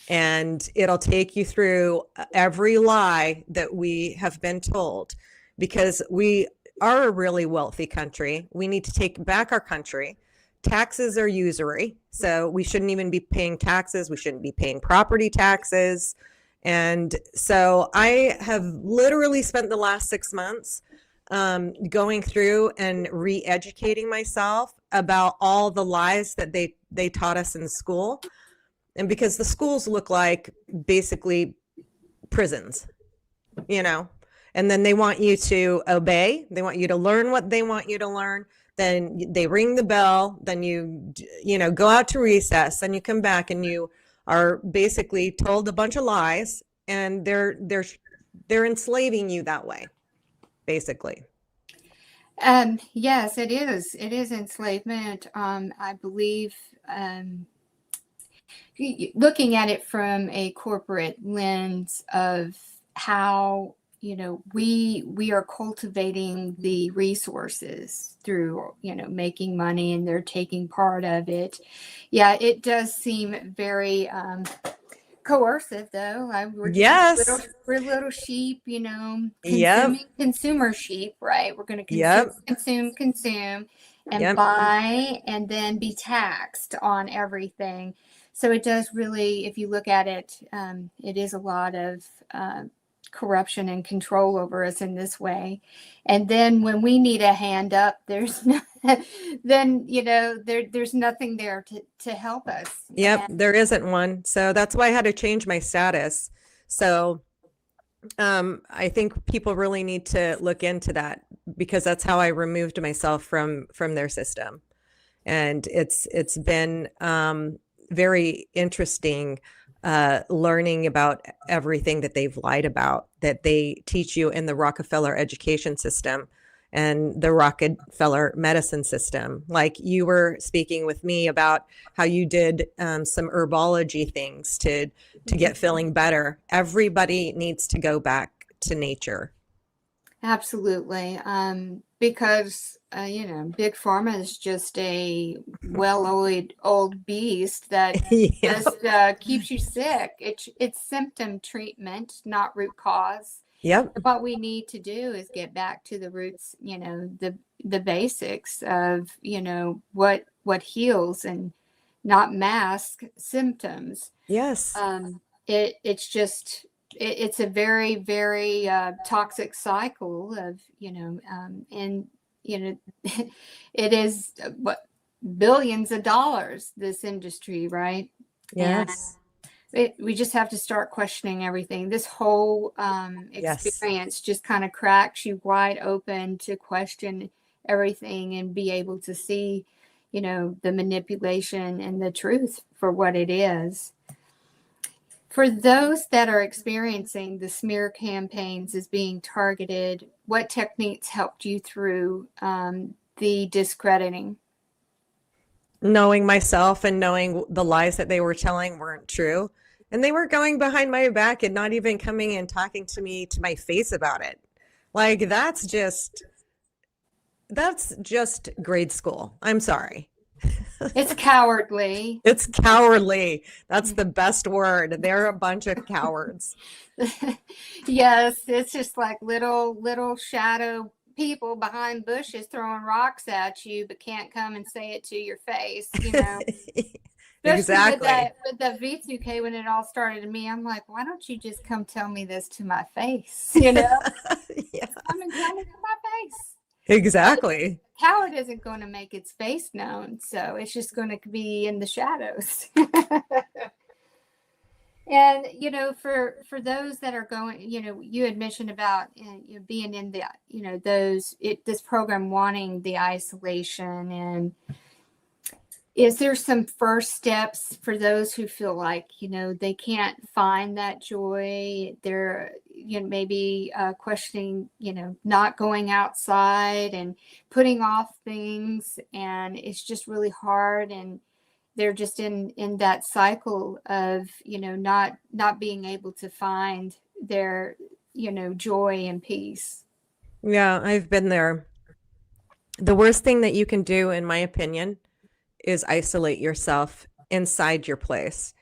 And it'll take you through every lie that we have been told, because we are a really wealthy country. We need to take back our country. Taxes are usury, so we shouldn't even be paying taxes. We shouldn't be paying property taxes. And so I have literally spent the last 6 months going through and re-educating myself about all the lies that they taught us in school. And because the schools look like basically prisons, you know, and then they want you to obey. They want you to learn what they want you to learn. Then they ring the bell, then you go out to recess, then you come back and you are basically told a bunch of lies, and they're enslaving you that way, basically. Yes, it is. It is enslavement. I believe, looking at it from a corporate lens of how, we are cultivating the resources through, making money, and they're taking part of it. Yeah, it does seem very coercive, though. We're little sheep, consumer sheep, right? We're going to consume, and buy, and then be taxed on everything. So it does really, if you look at it, it is a lot of corruption and control over us in this way. And then when we need a hand up, there's there's nothing there to help us. Yep, there isn't one. So that's why I had to change my status. So I think people really need to look into that, because that's how I removed myself from their system. And it's been very interesting learning about everything that they've lied about, that they teach you in the Rockefeller education system and the Rockefeller medicine system. Like you were speaking with me about how you did some herbology things to get feeling better. Everybody needs to go back to nature. Absolutely. Because, Big Pharma is just a old beast that just keeps you sick. It's symptom treatment, not root cause. Yep. What we need to do is get back to the roots, the basics of, what heals, and not mask symptoms. Yes. It's a very, very toxic cycle of, it is billions of dollars, this industry, right? Yes. And we just have to start questioning everything. This whole experience just kind of cracks you wide open to question everything and be able to see, the manipulation and the truth for what it is. For those that are experiencing the smear campaigns as being targeted, what techniques helped you through the discrediting? Knowing myself and knowing the lies that they were telling weren't true. And they weren't going behind my back and not even coming and talking to me to my face about it. Like, that's just grade school. I'm sorry. It's cowardly. It's cowardly. That's the best word. They're a bunch of cowards. Yes, it's just like little shadow people behind bushes throwing rocks at you, but can't come and say it to your face, Exactly. With the V2K, when it all started to me, I'm like, why don't you just come tell me this to my face? Yeah. Come and tell me to my face. Exactly. Coward isn't going to make its face known, so it's just going to be in the shadows. And for those that are going, you had mentioned about being in the this program wanting the isolation, and Is there some first steps for those who feel like, they can't find that joy? They're, maybe questioning, not going outside and putting off things, and it's just really hard, and they're just in that cycle of, not being able to find their, joy and peace. Yeah, I've been there. The worst thing that you can do, in my opinion, is isolate yourself inside your place,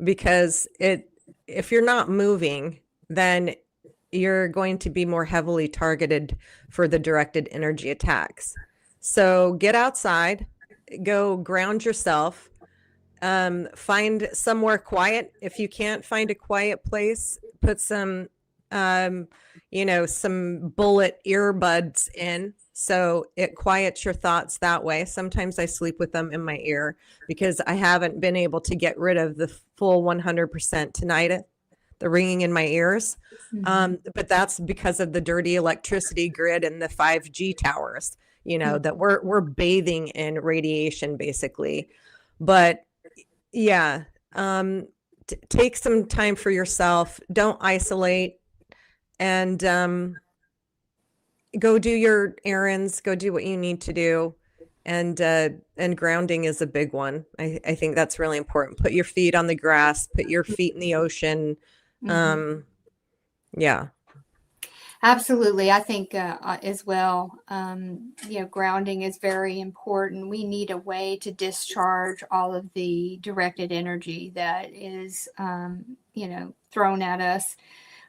because if you're not moving, then you're going to be more heavily targeted for the directed energy attacks. So get outside, go ground yourself, find somewhere quiet. If you can't find a quiet place, put some some bullet earbuds in, so it quiets your thoughts that way. Sometimes I sleep with them in my ear because I haven't been able to get rid of the full 100% tinnitus, the ringing in my ears. But that's because of the dirty electricity grid and the 5G towers, that we're bathing in radiation basically. But yeah, take some time for yourself. Don't isolate, and go do your errands, go do what you need to do. And grounding is a big one. I think that's really important. Put your feet on the grass, put your feet in the ocean. Yeah. Absolutely. I think as well, grounding is very important. We need a way to discharge all of the directed energy that is, thrown at us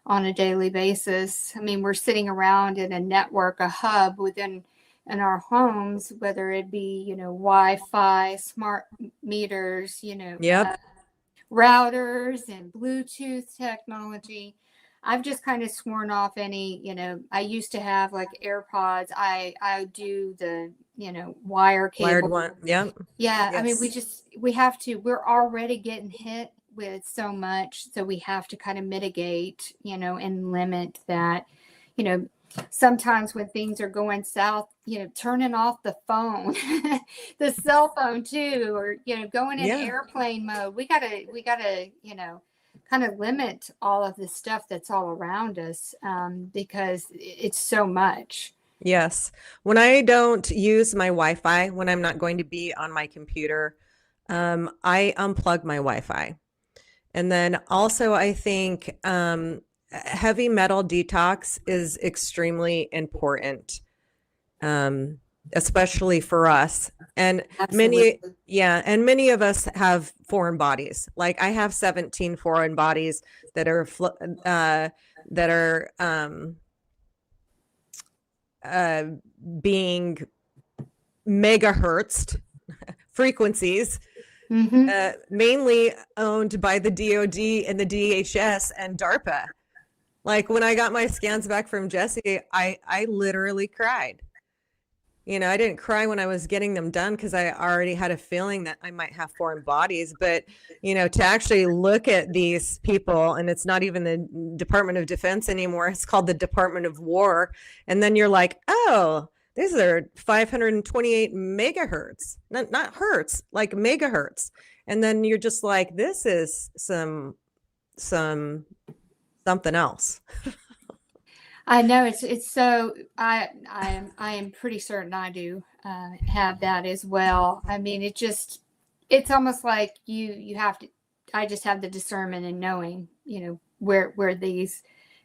on a daily basis. I mean, we're sitting around in a network, a hub in our homes, whether it be, Wi-Fi, smart meters, Yep. routers and Bluetooth technology. I've just kind of sworn off any, I used to have like AirPods. I do the, wire cable. Wired one. Yep. Yeah. I mean, Yes. we have to, we're already getting hit with so much. So we have to kind of mitigate, and limit that, sometimes when things are going south, turning off the phone, the cell phone too, or, going in Yeah. airplane mode. We gotta, kind of limit all of the stuff that's all around us, because it's so much. Yes. When I don't use my Wi-Fi, when I'm not going to be on my computer, I unplug my Wi-Fi. And then also I think heavy metal detox is extremely important, especially for us. And many of us have foreign bodies. Like I have 17 foreign bodies that are being megahertz frequencies, mainly owned by the DoD and the DHS and DARPA. Like when I got my scans back from Jesse, I literally cried. I didn't cry when I was getting them done because I already had a feeling that I might have foreign bodies. But, to actually look at these people, and it's not even the Department of Defense anymore, it's called the Department of War. And then you're like, oh, these are 528 megahertz, not hertz, like megahertz. And then you're just like, this is something else. I know it's so I am pretty certain I do have that as well. I mean, it's almost like you have to. I just have the discernment and knowing, where these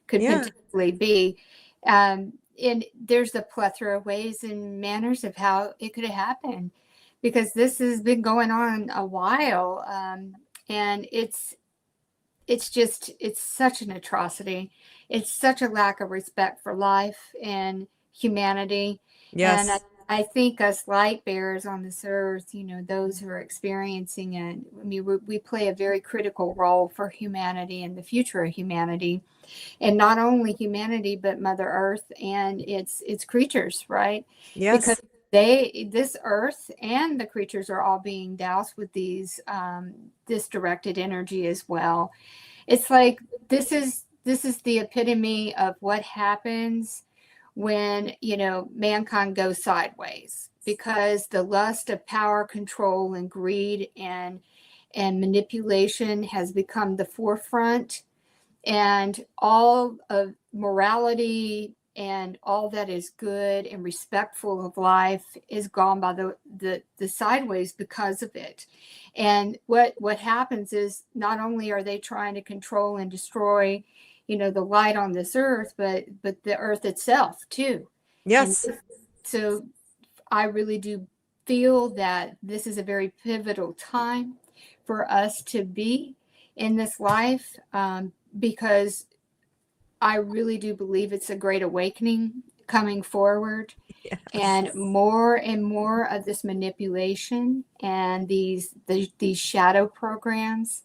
could potentially be, and there's a plethora of ways and manners of how it could have happened, because this has been going on a while, and it's such an atrocity. It's such a lack of respect for life and humanity. Yes. And I think us light bearers on this earth, those who are experiencing it, I mean, we play a very critical role for humanity and the future of humanity. And not only humanity, but Mother Earth and its creatures, right? Yes. Because this earth and the creatures are all being doused with this directed energy as well. It's like this is the epitome of what happens when mankind goes sideways. because the lust of power, control, and greed and manipulation has become the forefront, and all of morality and all that is good and respectful of life is gone by the sideways because of it. And what happens is, not only are they trying to control and destroy, the light on this earth, but the earth itself too. Yes. And so I really do feel that this is a very pivotal time for us to be in this life, because I really do believe it's a great awakening coming forward. Yes. And more of this manipulation and these shadow programs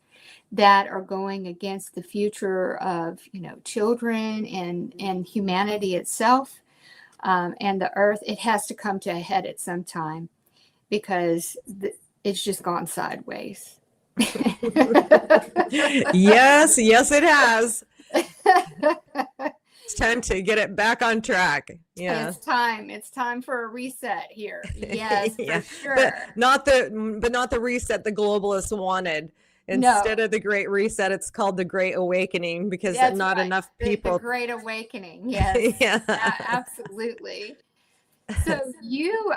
that are going against the future of children and humanity itself, and the earth. It has to come to a head at some time, because it's just gone sideways. Yes, it has. It's time to get it back on track. Yeah. It's time for a reset here. Yes, Yeah. for sure. But not the reset the globalists wanted. Instead of the Great Reset, it's called the Great Awakening, because That's not right. enough The people. Great Awakening. Yes. Yeah. Absolutely. So you,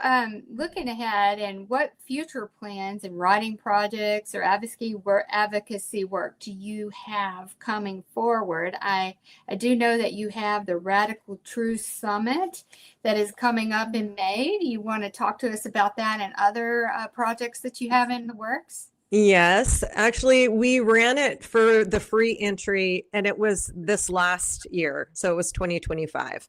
looking ahead, and what future plans and writing projects or advocacy work do you have coming forward? I do know that you have the Radical Truth Summit that is coming up in May. Do you want to talk to us about that and other projects that you have in the works? Yes, actually, we ran it for the free entry, and it was this last year. So it was 2025.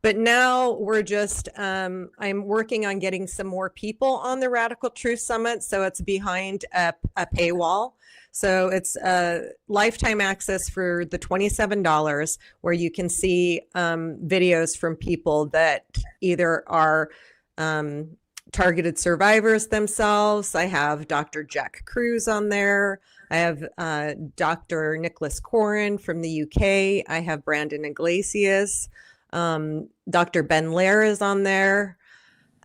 But now we're just, I'm working on getting some more people on the Radical Truth Summit. So it's behind a paywall. So it's lifetime access for the $27, where you can see videos from people that either are targeted survivors themselves. I have Dr. Jack Cruz on there. I have Dr. Nicholas Corin from the UK. I have Brandon Iglesias. Dr. Ben Lair is on there.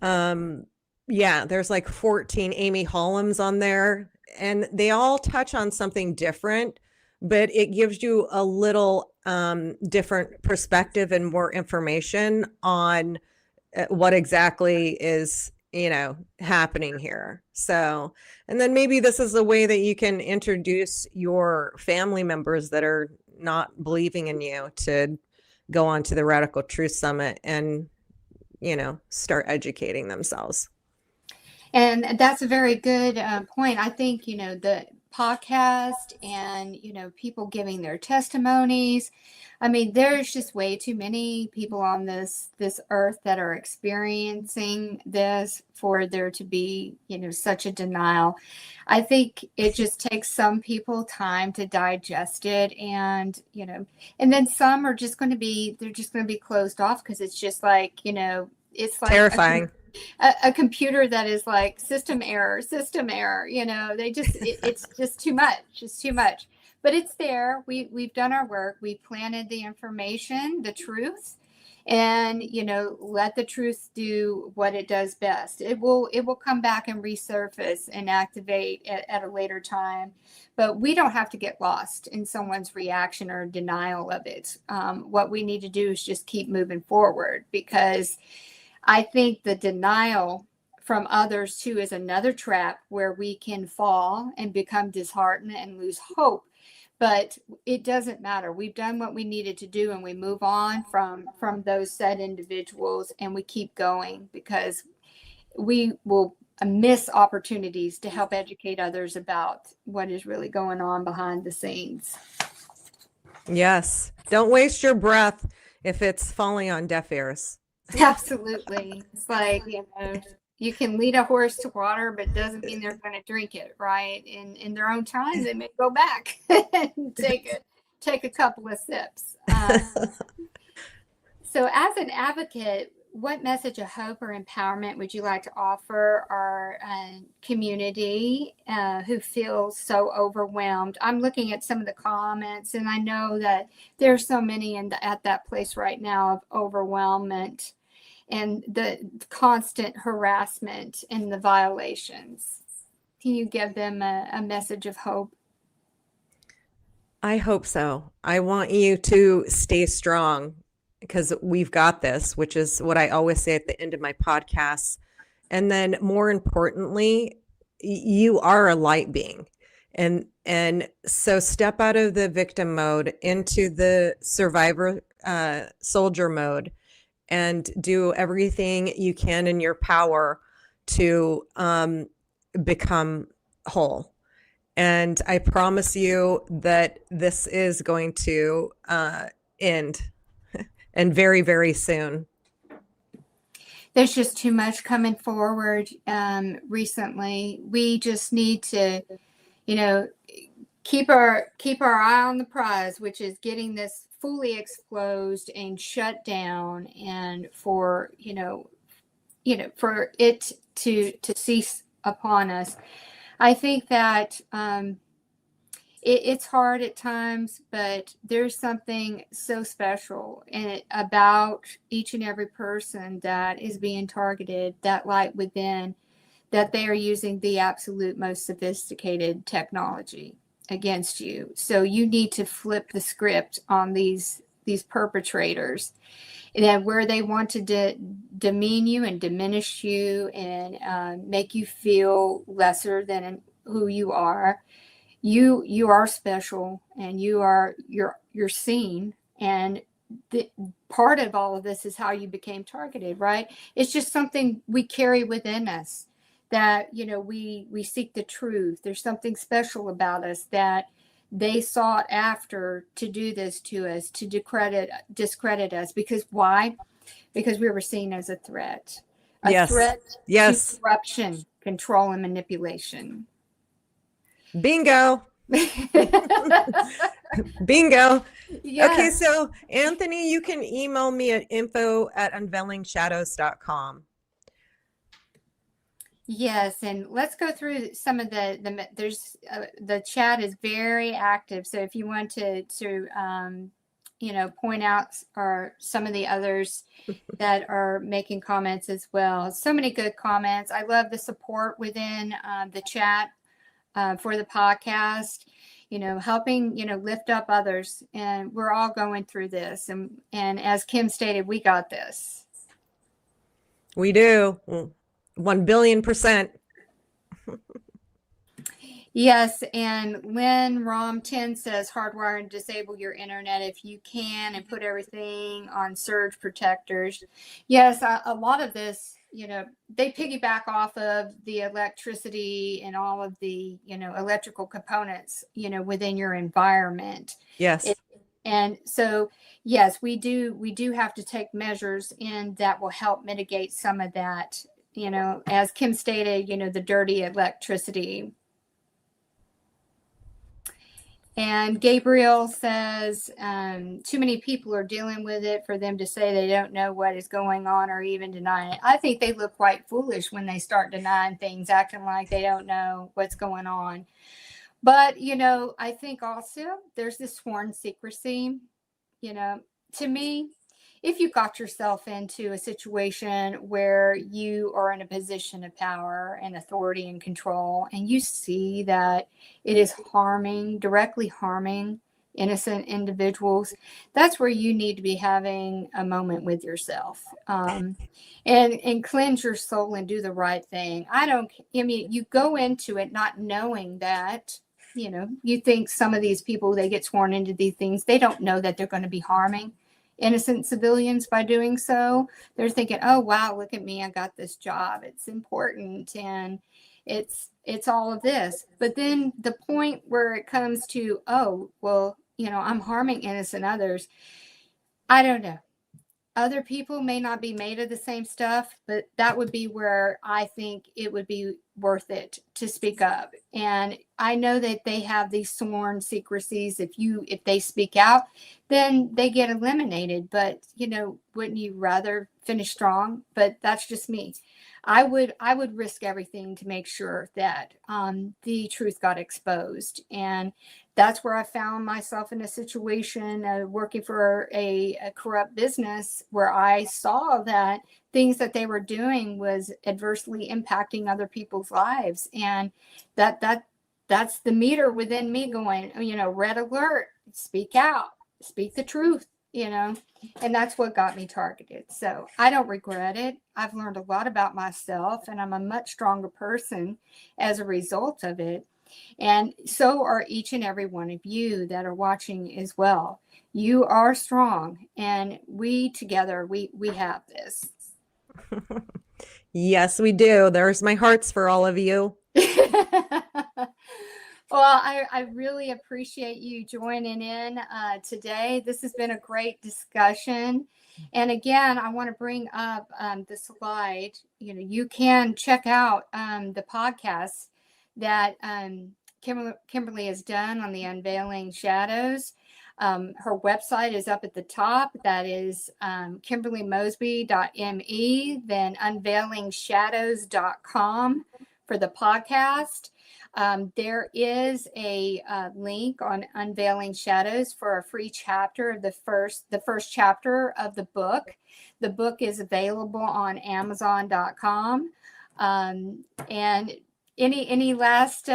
There's like 14. Amy Hollum's on there, and they all touch on something different, but it gives you a little different perspective and more information on what exactly is happening here. So, and then maybe this is a way that you can introduce your family members that are not believing in you to go on to the Radical Truth Summit and, start educating themselves. And that's a very good point. I think, the podcast and, people giving their testimonies. I mean, there's just way too many people on this earth that are experiencing this for there to be, such a denial. I think it just takes some people time to digest it, and, and then some are just going to be closed off, because it's just like, it's like terrifying. A computer that is like system error, they just, it's just too much. But it's there. We've done our work. We planted the information, the truth, and let the truth do what it does best. It will come back and resurface and activate at a later time. But we don't have to get lost in someone's reaction or denial of it. What we need to do is just keep moving forward, because I think the denial from others too is another trap where we can fall and become disheartened and lose hope. But it doesn't matter. We've done what we needed to do, and we move on from those said individuals, and we keep going, because we will miss opportunities to help educate others about what is really going on behind the scenes. Yes. Don't waste your breath if it's falling on deaf ears. Absolutely. It's like, you can lead a horse to water, but it doesn't mean they're going to drink it, right? In their own time, they may go back and take a couple of sips. So as an advocate, what message of hope or empowerment would you like to offer our community who feels so overwhelmed? I'm looking at some of the comments, and I know that there's so many at that place right now of overwhelmment. and the constant harassment and the violations. Can you give them a message of hope? I hope so. I want you to stay strong because we've got this, which is what I always say at the end of my podcasts. And then more importantly, you are a light being. And so step out of the victim mode into the survivor soldier mode and do everything you can in your power to become whole. And I promise you that this is going to end and very, very soon. There's just too much coming forward recently. We just need to, keep our eye on the prize, which is getting this fully exposed and shut down, and for for it to cease upon us. I think that it's hard at times, but there's something so special about each and every person that is being targeted, that light within, that they are using the absolute most sophisticated technology against you. So you need to flip the script on these perpetrators, and where they want to demean you and diminish you and make you feel lesser than who you are. You are special, and you're seen, and the part of all of this is how you became targeted, right? It's just something we carry within us, that we seek the truth. There's something special about us that they sought after to do this to us, to discredit us. Because why? Because we were seen as a threat. Threat to corruption, control, and manipulation. Bingo. Bingo. Yes. Okay, so Anthony, you can email me at info@unveilingshadows.com. Yes, and let's go through some of there's the chat is very active. So if you want to point out or some of the others that are making comments as well. So many good comments. I love the support within the chat for the podcast, helping, lift up others. And we're all going through this. And as Kim stated, we got this. We do. 1,000,000,000%. Yes, and Lynn Rom 10 says hardwire and disable your internet if you can, and put everything on surge protectors. Yes, a lot of this, they piggyback off of the electricity and all of the, electrical components, within your environment. Yes. And so, yes, we do have to take measures in that will help mitigate some of that. As Kim stated, the dirty electricity. And Gabriel says, too many people are dealing with it for them to say they don't know what is going on or even deny it. I think they look quite foolish when they start denying things, acting like they don't know what's going on. But, I think also there's this sworn secrecy. To me, if you got yourself into a situation where you are in a position of power and authority and control, and you see that it is directly harming innocent individuals, that's where you need to be having a moment with yourself, and cleanse your soul and do the right thing. You go into it not knowing that, you think some of these people, they get sworn into these things, they don't know that they're going to be harming innocent civilians by doing so. They're thinking, oh wow, look at me, I got this job, it's important, and it's all of this. But then the point where it comes to, oh well, I'm harming innocent others, I don't know, other people may not be made of the same stuff, but that would be where I think it would be worth it to speak up. And I know that they have these sworn secrecies. If they speak out, then they get eliminated. But, wouldn't you rather finish strong? But that's just me. I would risk everything to make sure that the truth got exposed. And that's where I found myself in a situation working for a corrupt business where I saw that things that they were doing was adversely impacting other people's lives. And that's the meter within me going, red alert, speak out, speak the truth, and that's what got me targeted. So I don't regret it. I've learned a lot about myself, and I'm a much stronger person as a result of it. And so are each and every one of you that are watching as well. You are strong, and we together, we have this. Yes, we do. There's my hearts for all of you. Well, I really appreciate you joining in today. This has been a great discussion. And again, I want to bring up the slide. You can check out the podcast that Kimberly has done on the Unveiling Shadows. Her website is up at the top. That is kimberlymosby.me, then unveilingshadows.com for the podcast. There is a link on Unveiling Shadows for a free chapter of the first chapter of the book. The book is available on Amazon.com. And any last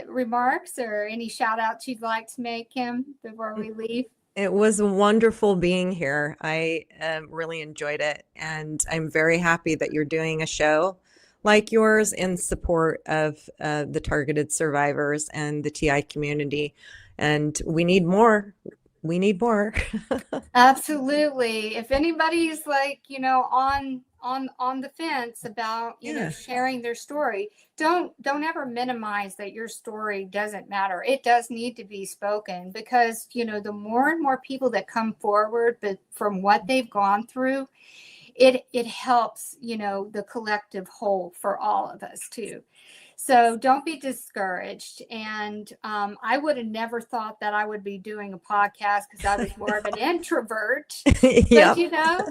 remarks or any shout outs you'd like to make, Kim, before we leave? It was wonderful being here. I really enjoyed it. And I'm very happy that you're doing a show like yours in support of the targeted survivors and the TI community. And we need more. We need more. Absolutely. If anybody's on the fence about, sharing their story, don't ever minimize that your story doesn't matter. It does need to be spoken because, the more and more people that come forward, but from what they've gone through, it helps, the collective whole for all of us too. So don't be discouraged. And I would have never thought that I would be doing a podcast because I was more of an introvert. Yep. But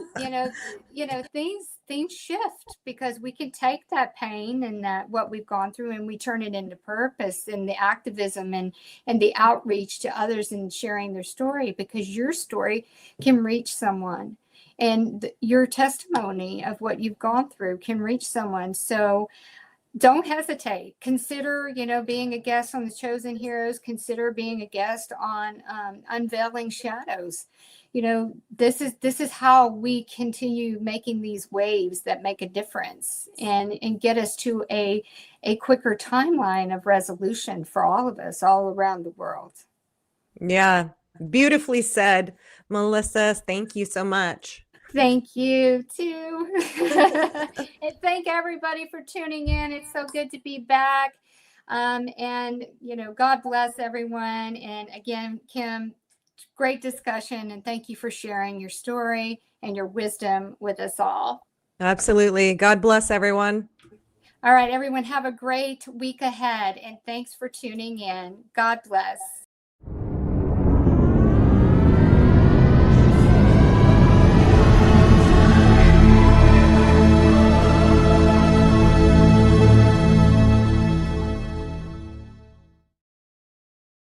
things shift because we can take that pain and that what we've gone through and we turn it into purpose and the activism and the outreach to others and sharing their story, because your story can reach someone. And your testimony of what you've gone through can reach someone. So don't hesitate. Consider, being a guest on the Chosen Heroes. Consider being a guest on Unveiling Shadows. This is how we continue making these waves that make a difference and get us to a quicker timeline of resolution for all of us all around the world. Yeah, beautifully said, Melissa. Thank you so much. Thank you too. And thank everybody for tuning in. It's so good to be back. And God bless everyone. And again, Kim, great discussion. And thank you for sharing your story and your wisdom with us all. Absolutely. God bless everyone. All right, everyone, have a great week ahead. And thanks for tuning in. God bless.